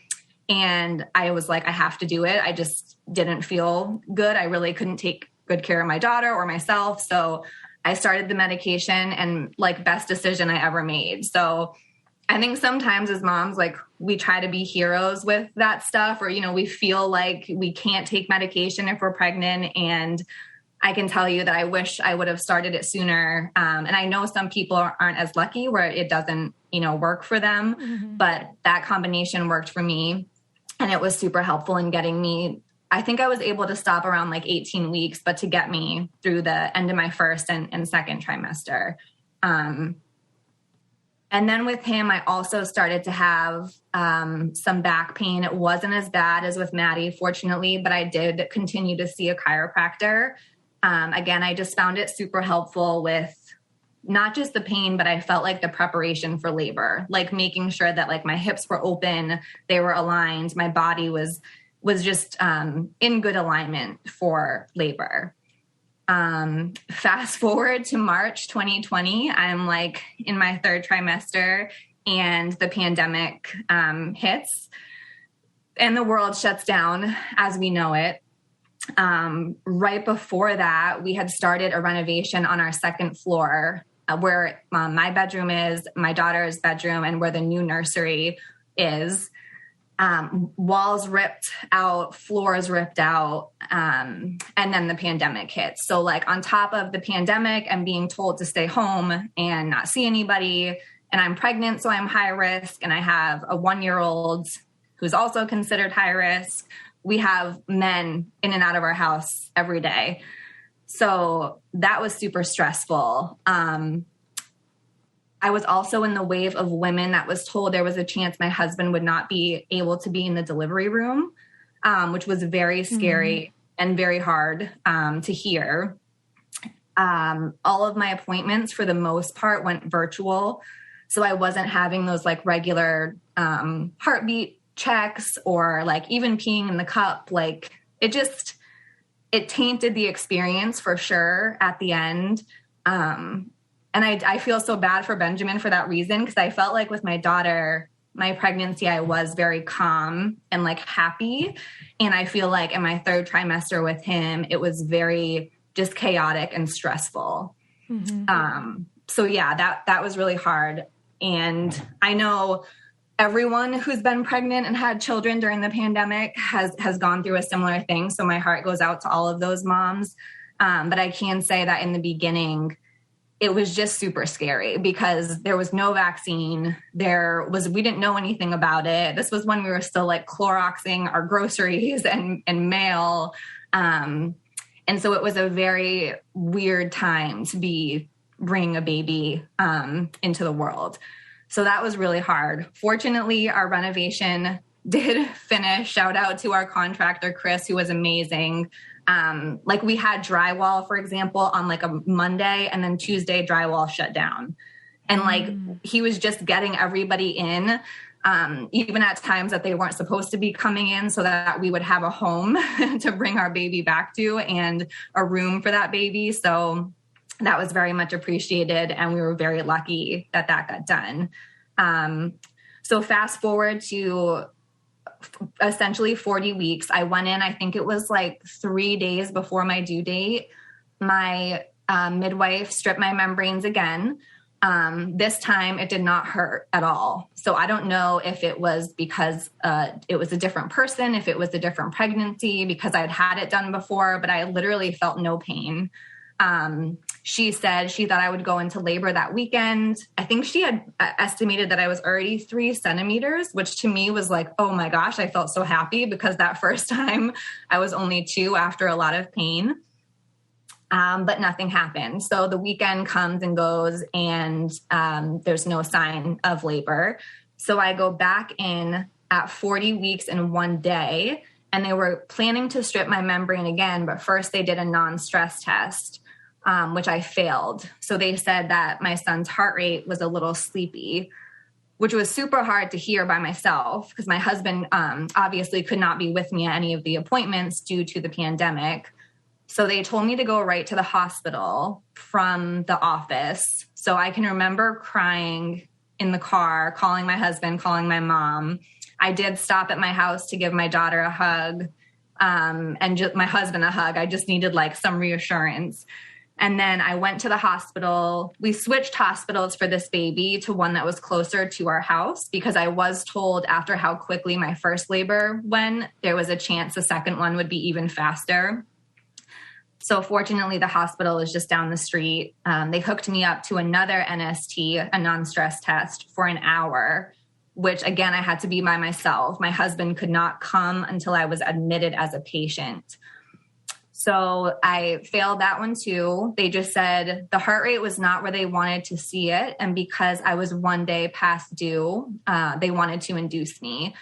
And I was like, I have to do it. I just didn't feel good. I really couldn't take good care of my daughter or myself. So I started the medication, and like, best decision I ever made. So I think sometimes as moms, like, we try to be heroes with that stuff, or, you know, we feel like we can't take medication if we're pregnant. And I can tell you that I wish I would have started it sooner. And I know some people aren't as lucky where it doesn't, you know, work for them, but that combination worked for me. And it was super helpful in getting me, I think I was able to stop around like 18 weeks, but to get me through the end of my first and second trimester. And then with him, I also started to have some back pain. It wasn't as bad as with Maddie, fortunately, but I did continue to see a chiropractor. Again, I just found it super helpful with not just the pain, but I felt like the preparation for labor, like making sure that like my hips were open, they were aligned, my body was just in good alignment for labor. Fast forward to March 2020, I'm like in my third trimester and the pandemic hits and the world shuts down as we know it. Right before that, we had started a renovation on our second floor where my bedroom is, my daughter's bedroom, and where the new nursery is. Walls ripped out, floors ripped out, and then the pandemic hit. So like on top of the pandemic and being told to stay home and not see anybody, and I'm pregnant, so I'm high risk, and I have a 1-year-old who's also considered high risk. We have men in and out of our house every day. So that was super stressful. I was also in the wave of women that was told there was a chance my husband would not be able to be in the delivery room, which was very scary and very hard to hear. All of my appointments for the most part went virtual. So I wasn't having those like regular heartbeat checks or like even peeing in the cup. Like it tainted the experience for sure at the end. And I feel so bad for Benjamin for that reason, because I felt like with my daughter, my pregnancy, I was very calm and like happy. And I feel like in my third trimester with him, it was very just chaotic and stressful. So yeah, that was really hard. And I know everyone who's been pregnant and had children during the pandemic has gone through a similar thing. So my heart goes out to all of those moms. But I can say that in the beginning, it was just super scary because there was no vaccine. We didn't know anything about it. This was when we were still like Cloroxing our groceries and mail. And so it was a very weird time to be bringing a baby into the world. So that was really hard. Fortunately, our renovation did finish. Shout out to our contractor, Chris, who was amazing. Like we had drywall, for example, on like a Monday, and then Tuesday drywall shut down. And like he was just getting everybody in, even at times that they weren't supposed to be coming in, so that we would have a home to bring our baby back to and a room for that baby. So that was very much appreciated. And we were very lucky that got done. So fast forward to essentially 40 weeks. I went in, I think it was like 3 days before my due date. My midwife stripped my membranes again. This time it did not hurt at all. So I don't know if it was because it was a different person, if it was a different pregnancy, because I'd had it done before, but I literally felt no pain. She said she thought I would go into labor that weekend. I think she had estimated that I was already 3 centimeters, which to me was like, oh my gosh, I felt so happy because that first time I was only 2 after a lot of pain. But nothing happened. So the weekend comes and goes and there's no sign of labor. So I go back in at 40 weeks and 1 day, and they were planning to strip my membrane again. But first they did a non-stress test, which I failed. So they said that my son's heart rate was a little sleepy, which was super hard to hear by myself because my husband obviously could not be with me at any of the appointments due to the pandemic. So they told me to go right to the hospital from the office. So I can remember crying in the car, calling my husband, calling my mom. I did stop at my house to give my daughter a hug and my husband a hug. I just needed like some reassurance. And then I went to the hospital. We switched hospitals for this baby to one that was closer to our house because I was told after how quickly my first labor went, there was a chance the second one would be even faster. So fortunately, the hospital is just down the street. They hooked me up to another NST, a non-stress test, for an hour, which again, I had to be by myself. My husband could not come until I was admitted as a patient. So I failed that one too. They just said the heart rate was not where they wanted to see it. And because I was 1 day past due, they wanted to induce me.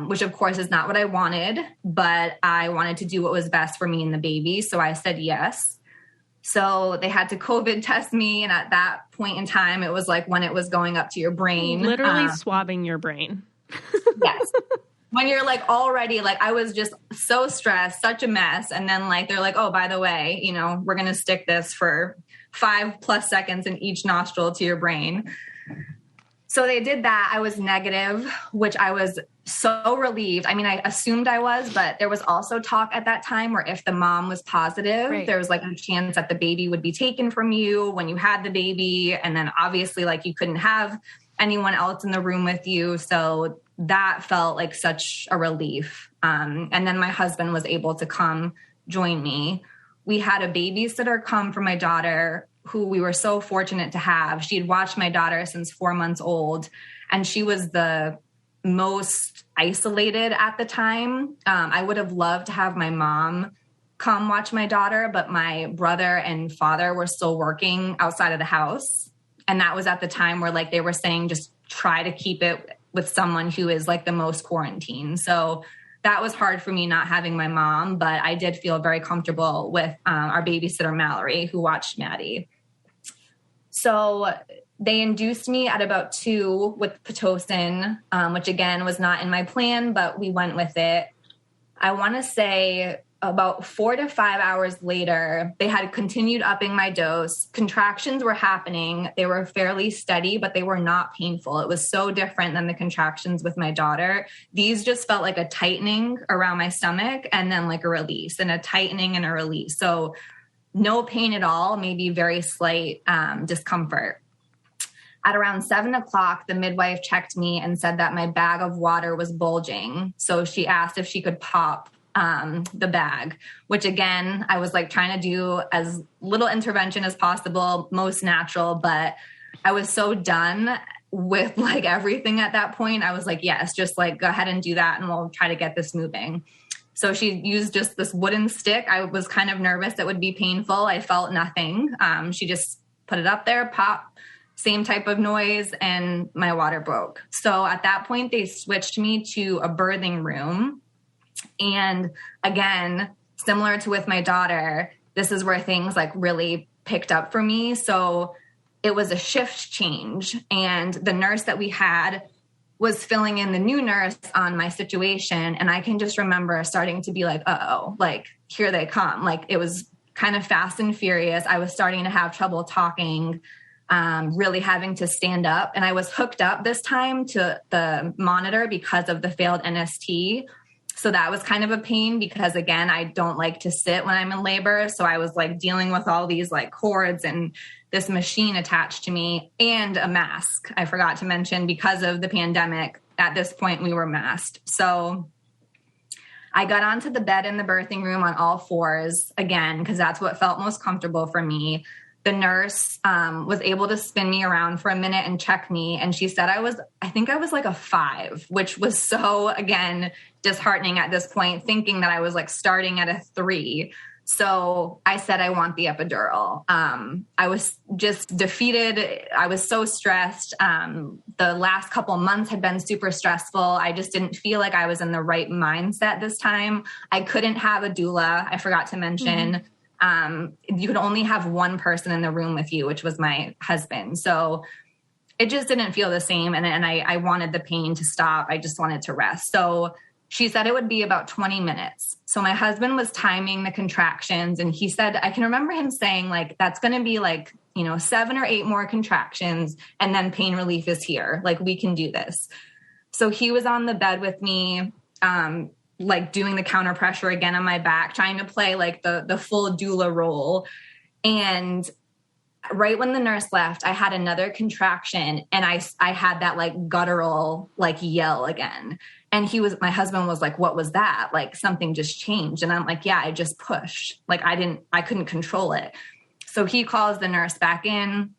Which of course is not what I wanted, but I wanted to do what was best for me and the baby. So I said yes. So they had to COVID test me. And at that point in time, it was like when it was going up to your brain. Literally swabbing your brain. Yes. When you're like already like, I was just so stressed, such a mess. And then like, they're like, oh, by the way, we're going to stick this for 5+ seconds in each nostril to your brain. So they did that. I was negative, which I was so relieved. I mean, I assumed I was, but there was also talk at that time where if the mom was positive, right, there was like a chance that the baby would be taken from you when you had the baby. And then obviously like you couldn't have anyone else in the room with you. So that felt like such a relief. And then my husband was able to come join me. We had a babysitter come for my daughter who we were so fortunate to have. She had watched my daughter since 4 months old, and she was the most isolated at the time. I would have loved to have my mom come watch my daughter, but my brother and father were still working outside of the house. And that was at the time where like they were saying, just try to keep it with someone who is like the most quarantined. So that was hard for me not having my mom, but I did feel very comfortable with our babysitter, Mallory, who watched Maddie. So they induced me at about 2 with Pitocin, which again was not in my plan, but we went with it. I want to say about 4 to 5 hours later, they had continued upping my dose. Contractions were happening. They were fairly steady, but they were not painful. It was so different than the contractions with my daughter. These just felt like a tightening around my stomach and then like a release and a tightening and a release. So no pain at all, maybe very slight discomfort. At around 7 o'clock, the midwife checked me and said that my bag of water was bulging. So she asked if she could pop the bag, which again, I was like trying to do as little intervention as possible, most natural, but I was so done with like everything at that point. I was like, yes, just like go ahead and do that and we'll try to get this moving. So she used just this wooden stick. I was kind of nervous it would be painful. I felt nothing. She just put it up there, pop, same type of noise, and my water broke. So at that point, they switched me to a birthing room. And again, similar to with my daughter, this is where things like really picked up for me. So it was a shift change. And the nurse that we had was filling in the new nurse on my situation. And I can just remember starting to be like, uh-oh, like here they come. Like it was kind of fast and furious. I was starting to have trouble talking, really having to stand up. And I was hooked up this time to the monitor because of the failed NST. So that was kind of a pain because, again, I don't like to sit when I'm in labor. So I was like dealing with all these like cords and this machine attached to me and a mask. I forgot to mention, because of the pandemic, at this point we were masked. So I got onto the bed in the birthing room on all fours again, because that's what felt most comfortable for me. The nurse was able to spin me around for a minute and check me. And she said I think I was like a 5, which was so, again, disheartening at this point, thinking that I was like starting at a 3. So I said, I want the epidural. I was just defeated. I was so stressed. The last couple months had been super stressful. I just didn't feel like I was in the right mindset this time. I couldn't have a doula. I forgot to mention, you could only have one person in the room with you, which was my husband. So it just didn't feel the same. And I wanted the pain to stop. I just wanted to rest. So she said it would be about 20 minutes. So my husband was timing the contractions, and he said, I can remember him saying like, that's going to be like, 7 or 8 more contractions. And then pain relief is here. Like, we can do this. So he was on the bed with me, like doing the counter pressure again on my back, trying to play like the full doula role. And right when the nurse left, I had another contraction, and I had that like guttural like yell again. And my husband was like, what was that? Like, something just changed. And I'm like, yeah, I just pushed. Like, I couldn't control it. So he calls the nurse back in.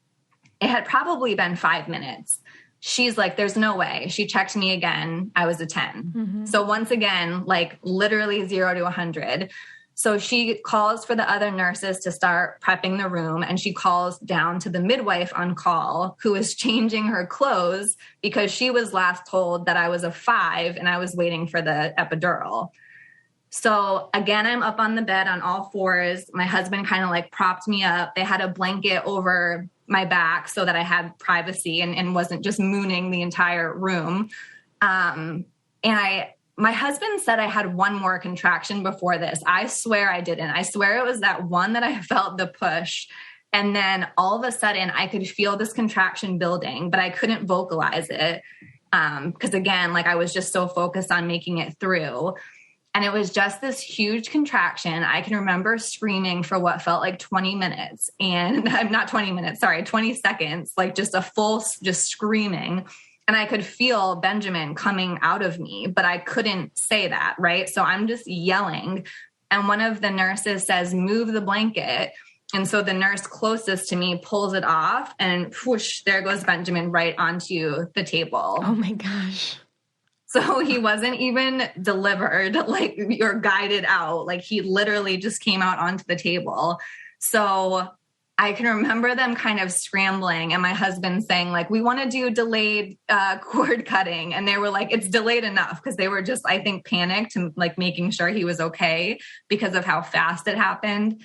It had probably been 5 minutes. She's like, there's no way. She checked me again. I was a 10. So once again, like literally 0 to 100. So she calls for the other nurses to start prepping the room, and she calls down to the midwife on call, who is changing her clothes because she was last told that I was a 5 and I was waiting for the epidural. So again, I'm up on the bed on all fours. My husband kind of like propped me up. They had a blanket over my back so that I had privacy and wasn't just mooning the entire room. My husband said I had one more contraction before this. I swear I didn't. I swear it was that one that I felt the push. And then all of a sudden I could feel this contraction building, but I couldn't vocalize it. Because again, like I was just so focused on making it through. And it was just this huge contraction. I can remember screaming for what felt like 20 minutes. And I'm not 20 minutes, sorry, 20 seconds, like just a full, just screaming. And I could feel Benjamin coming out of me, but I couldn't say that, right? So I'm just yelling. And one of the nurses says, move the blanket. And so the nurse closest to me pulls it off, and whoosh, there goes Benjamin right onto the table. Oh my gosh. So he wasn't even delivered, like, or guided out. Like, he literally just came out onto the table. So I can remember them kind of scrambling, and my husband saying like, we want to do delayed cord cutting. And they were like, it's delayed enough, because they were just, I think, panicked and like making sure he was okay because of how fast it happened.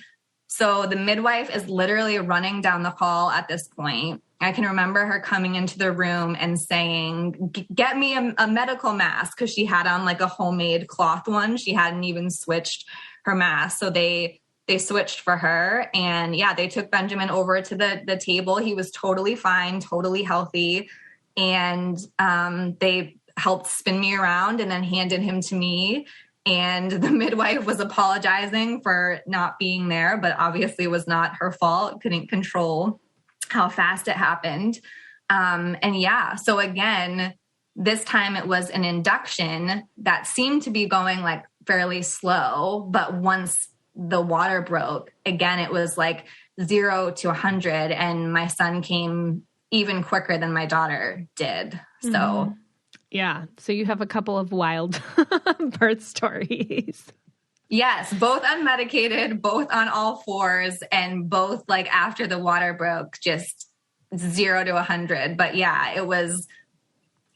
So the midwife is literally running down the hall at this point. I can remember her coming into the room and saying, get me a medical mask, because she had on like a homemade cloth one. She hadn't even switched her mask. So they switched for her. And yeah, they took Benjamin over to the table. He was totally fine, totally healthy. And they helped spin me around and then handed him to me. And the midwife was apologizing for not being there, but obviously it was not her fault. Couldn't control how fast it happened. And yeah, so again, this time it was an induction that seemed to be going like fairly slow, but once the water broke, again, it was like 0 to 100, and my son came even quicker than my daughter did. So yeah. So you have a couple of wild birth stories. Yes, both unmedicated, both on all fours, and both like after the water broke, just 0 to 100. But yeah, it was,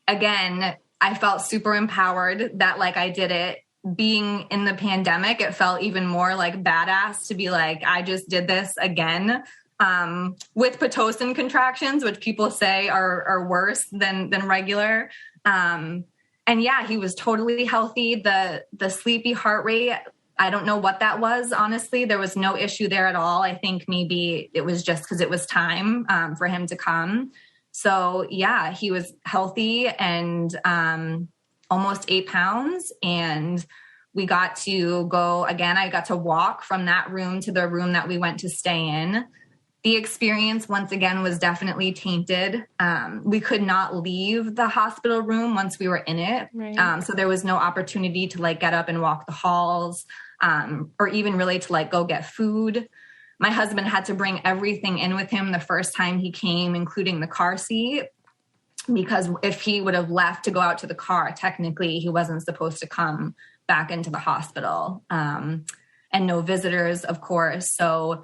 again, I felt super empowered that like I did it. Being in the pandemic, it felt even more like badass to be like, I just did this again. With Pitocin contractions, which people say are worse than regular. And yeah, he was totally healthy. The sleepy heart rate, I don't know what that was. Honestly, there was no issue there at all. I think maybe it was just because it was time for him to come. So yeah, he was healthy and almost 8 pounds. And We got to go again. I got to walk from that room to the room that we went to stay in. The experience, once again, was definitely tainted. We could not leave the hospital room once we were in it. Right. So there was no opportunity to like get up and walk the halls, or even really to like go get food. My husband had to bring everything in with him the first time he came, including the car seat, because if he would have left to go out to the car, technically he wasn't supposed to come back into the hospital. And no visitors, of course. So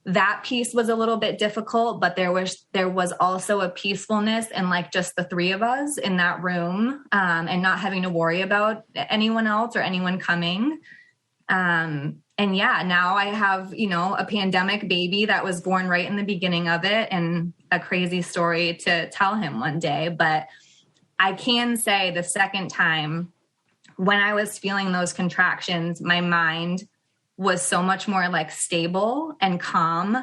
that piece was a little bit difficult, but there was also a peacefulness in like just the three of us in that room, and not having to worry about anyone else or anyone coming. And yeah, now I have, a pandemic baby that was born right in the beginning of it, and a crazy story to tell him one day. But I can say the second time when I was feeling those contractions, my mind was so much more like stable and calm.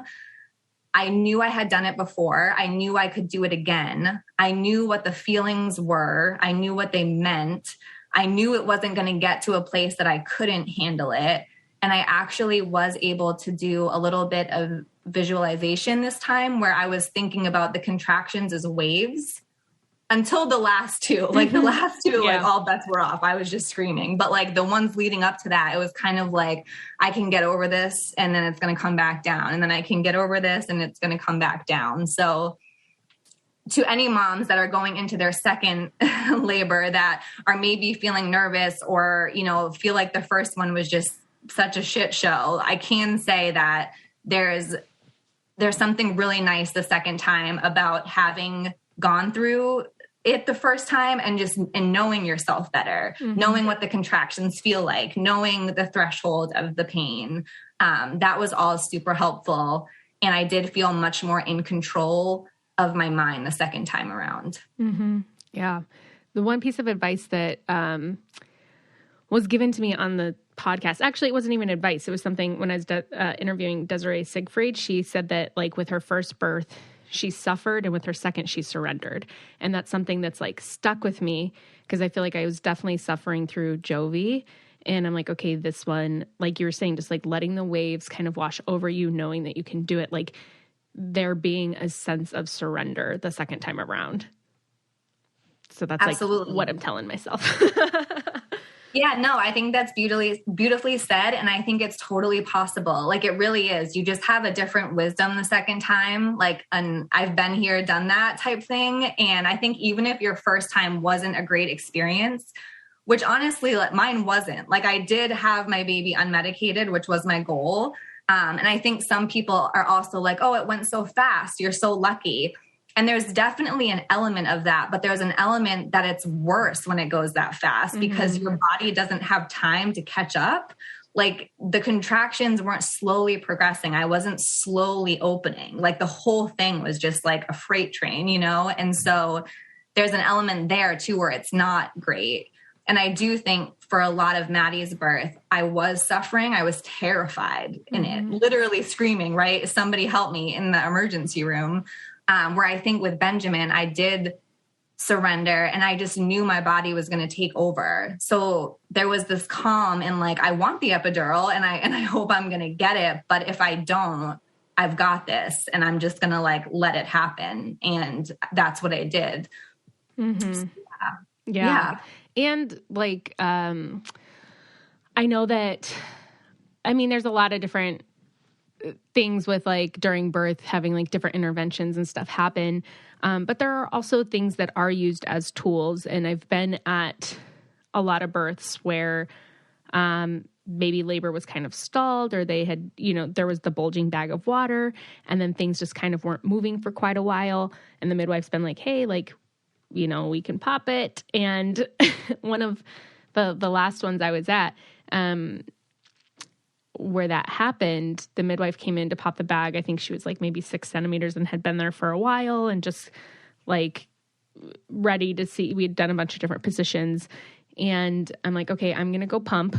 I knew I had done it before. I knew I could do it again. I knew what the feelings were. I knew what they meant. I knew it wasn't going to get to a place that I couldn't handle it. And I actually was able to do a little bit of visualization this time, where I was thinking about the contractions as waves until the last two. Like the last two, like all bets were off. I was just screaming. But like the ones leading up to that, it was kind of like, I can get over this and then it's going to come back down. And then I can get over this and it's going to come back down. So to any moms that are going into their second labor that are maybe feeling nervous or, feel like the first one was just such a shit show, I can say that there's something really nice the second time about having gone through it the first time and knowing yourself better, knowing what the contractions feel like, knowing the threshold of the pain. That was all super helpful. And I did feel much more in control of my mind the second time around. Mm-hmm. Yeah. The one piece of advice that was given to me on the podcast, actually, it wasn't even advice. It was something when I was interviewing Desiree Siegfried. She said that like with her first birth, she suffered, and with her second, she surrendered. And that's something that's like stuck with me, because I feel like I was definitely suffering through Jovi. And I'm like, okay, this one, like you were saying, just like letting the waves kind of wash over you, knowing that you can do it. Like there being a sense of surrender the second time around. So that's Absolutely. Like what I'm telling myself. Yeah, no, I think that's beautifully said. And I think it's totally possible. Like it really is. You just have a different wisdom the second time. Like, I've been here, done that type thing. And I think even if your first time wasn't a great experience, which honestly, like, mine wasn't. Like I did have my baby unmedicated, which was my goal. And I think some people are also like, oh, it went so fast. You're so lucky. And there's definitely an element of that, but there's an element that it's worse when it goes that fast because your body doesn't have time to catch up. Like the contractions weren't slowly progressing. I wasn't slowly opening. Like the whole thing was just like a freight train, And so there's an element there too, where it's not great. And I do think for a lot of Maddie's birth, I was suffering. I was terrified in it, literally screaming, right? Somebody help me in the emergency room. Where I think with Benjamin, I did surrender and I just knew my body was going to take over. So there was this calm and like, I want the epidural and I hope I'm going to get it. But if I don't, I've got this and I'm just going to like, let it happen. And that's what I did. So, yeah. And like, I know that, there's a lot of different things with like during birth, having like different interventions and stuff happen. But there are also things that are used as tools. And I've been at a lot of births where, maybe labor was kind of stalled or they had, there was the bulging bag of water and then things just kind of weren't moving for quite a while. And the midwife's been like, hey, like, we can pop it. And one of the last ones I was at, where that happened, the midwife came in to pop the bag. I think she was like maybe 6 centimeters and had been there for a while and just like ready to see. We had done a bunch of different positions and I'm like, okay, I'm going to go pump.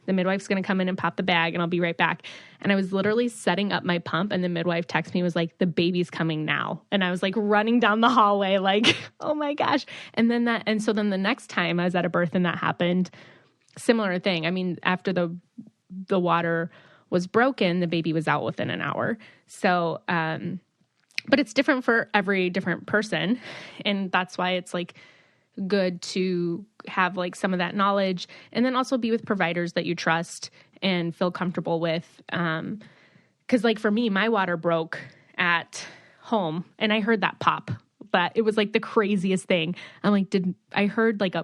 The midwife's going to come in and pop the bag and I'll be right back. And I was literally setting up my pump and the midwife texted me, was like, the baby's coming now. And I was like running down the hallway, like, oh my gosh. And so then the next time I was at a birth and that happened, similar thing. I mean, after the water was broken, the baby was out within an hour. So, but it's different for every different person. And that's why it's like good to have like some of that knowledge, and then also be with providers that you trust and feel comfortable with. 'Cause like for me, my water broke at home and I heard that pop, but it was like the craziest thing. I'm like, I heard like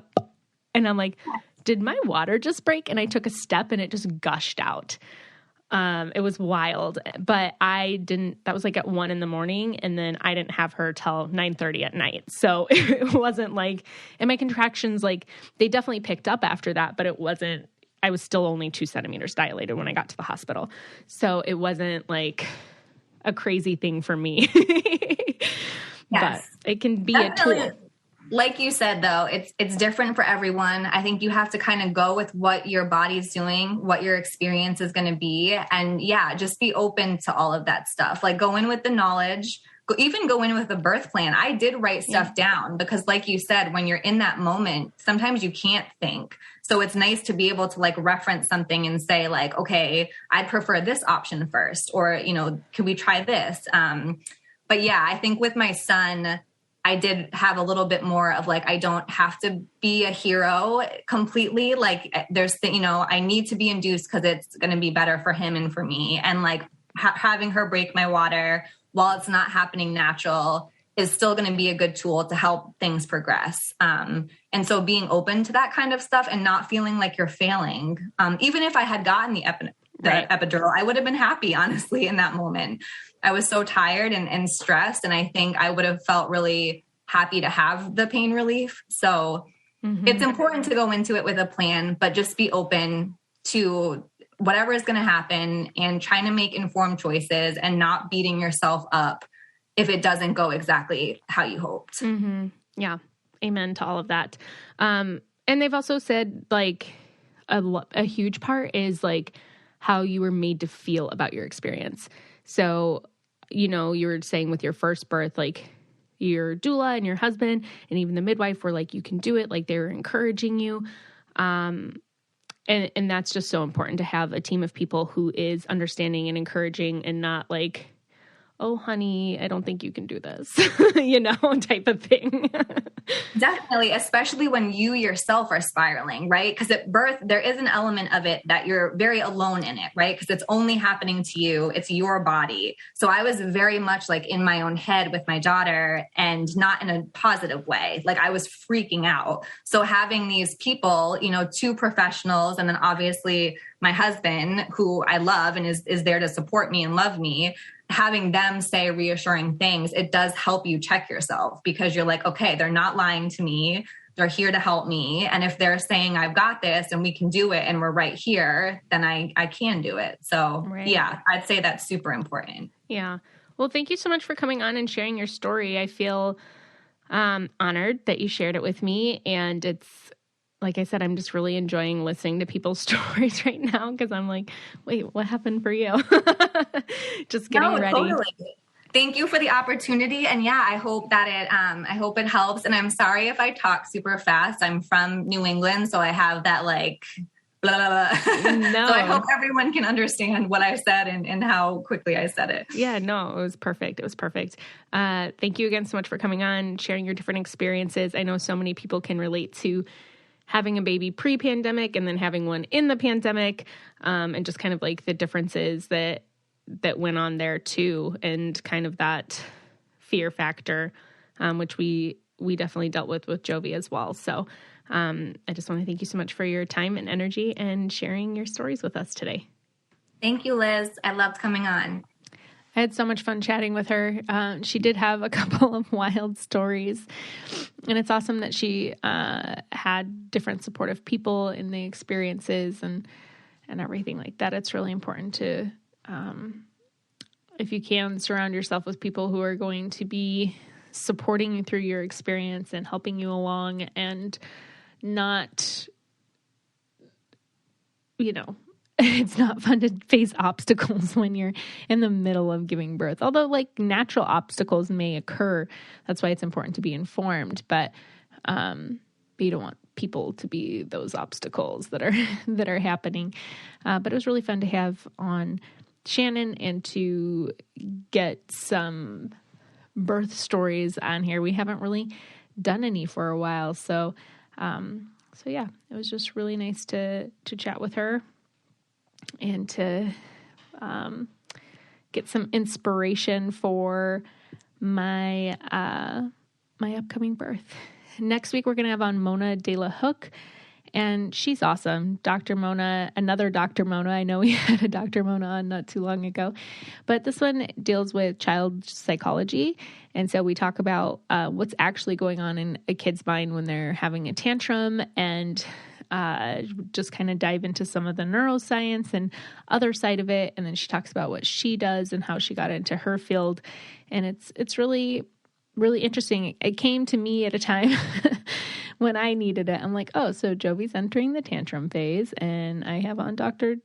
and I'm like, did my water just break? And I took a step and it just gushed out. It was wild, but that was like at 1 a.m. and then I didn't have her till 9:30 at night. So it wasn't like, and my contractions, like they definitely picked up after that, but I was still only 2 centimeters dilated when I got to the hospital. So it wasn't like a crazy thing for me, Yes. But it can be Definitely. a tool. Like you said, though, it's different for everyone. I think you have to kind of go with what your body's doing, what your experience is going to be. And yeah, just be open to all of that stuff. Like go in with the knowledge, even go in with a birth plan. I did write stuff down because like you said, when you're in that moment, sometimes you can't think. So it's nice to be able to like reference something and say like, okay, I'd prefer this option first, or, you know, can we try this? But yeah, I think with my son, I did have a little bit more of like, I don't have to be a hero completely. Like I need to be induced because it's going to be better for him and for me. And like having her break my water while it's not happening natural is still going to be a good tool to help things progress. And so being open to that kind of stuff and not feeling like you're failing. Even if I had gotten the epidural, I would have been happy, honestly, in that moment. I was so tired and stressed. And I think I would have felt really happy to have the pain relief. So it's important to go into it with a plan, but just be open to whatever is going to happen and trying to make informed choices and not beating yourself up if it doesn't go exactly how you hoped. Yeah. Amen to all of that. And they've also said like a huge part is like how you were made to feel about your experience. So, you know, you were saying with your first birth, like your doula and your husband and even the midwife were like, you can do it. Like they were encouraging you. And that's just so important to have a team of people who is understanding and encouraging and not like, oh, honey, I don't think you can do this, type of thing. Definitely, especially when you yourself are spiraling, right? Because at birth, there is an element of it that you're very alone in it, right? Because it's only happening to you. It's your body. So I was very much like in my own head with my daughter and not in a positive way. Like I was freaking out. So having these people, 2 professionals, and then obviously my husband, who I love and is there to support me and love me, having them say reassuring things, it does help you check yourself because you're like, okay, they're not lying to me. They're here to help me. And if they're saying I've got this and we can do it and we're right here, then I can do it. So Yeah, I'd say that's super important. Yeah. Well, thank you so much for coming on and sharing your story. I feel honored that you shared it with me. And it's, like I said, I'm just really enjoying listening to people's stories right now because I'm like, wait, what happened for you? Just getting ready. Totally. Thank you for the opportunity. And yeah, I hope that I hope it helps. And I'm sorry if I talk super fast. I'm from New England, so I have that like, blah, blah, blah. No. So I hope everyone can understand what I said and how quickly I said it. Yeah, no, it was perfect. It was perfect. Thank you again so much for coming on, sharing your different experiences. I know so many people can relate to having a baby pre-pandemic and then having one in the pandemic, and just kind of like the differences that went on there too, and kind of that fear factor, which we definitely dealt with Jovi as well. So I just want to thank you so much for your time and energy and sharing your stories with us today. Thank you, Liz. I loved coming on. I had so much fun chatting with her. She did have a couple of wild stories, and it's awesome that she had different supportive people in the experiences and everything like that. It's really important to, if you can, surround yourself with people who are going to be supporting you through your experience and helping you along, and not, it's not fun to face obstacles when you're in the middle of giving birth. Although like natural obstacles may occur. That's why it's important to be informed, but you don't want people to be those obstacles that are happening. But it was really fun to have on Shannon and to get some birth stories on here. We haven't really done any for a while. So yeah, it was just really nice to chat with her and to get some inspiration for my upcoming birth. Next week, we're going to have on Mona De La Hook, and she's awesome. Dr. Mona, another Dr. Mona. I know we had a Dr. Mona on not too long ago, but this one deals with child psychology. And so we talk about what's actually going on in a kid's mind when they're having a tantrum, and just kind of dive into some of the neuroscience and other side of it. And then she talks about what she does and how she got into her field. And it's really, really interesting. It came to me at a time when I needed it. I'm like, oh, so Jovi's entering the tantrum phase, and I have on Dr.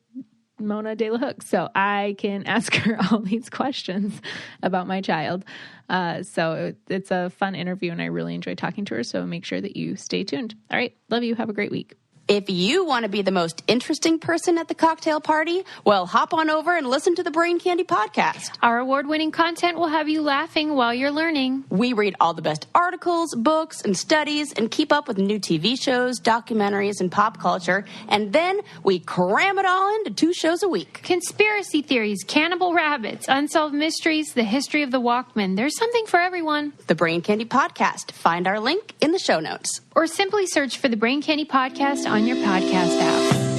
Mona De La Hook, so I can ask her all these questions about my child. So it's a fun interview, and I really enjoy talking to her. So make sure that you stay tuned. All right. Love you. Have a great week. If you want to be the most interesting person at the cocktail party, well, hop on over and listen to the Brain Candy podcast. Our award-winning content will have you laughing while you're learning. We read all the best articles, books, and studies and keep up with new TV shows, documentaries, and pop culture. And then we cram it all into 2 shows a week. Conspiracy theories, cannibal rabbits, unsolved mysteries, the history of the Walkman. There's something for everyone. The Brain Candy podcast. Find our link in the show notes. Or simply search for the Brain Candy podcast on your podcast app.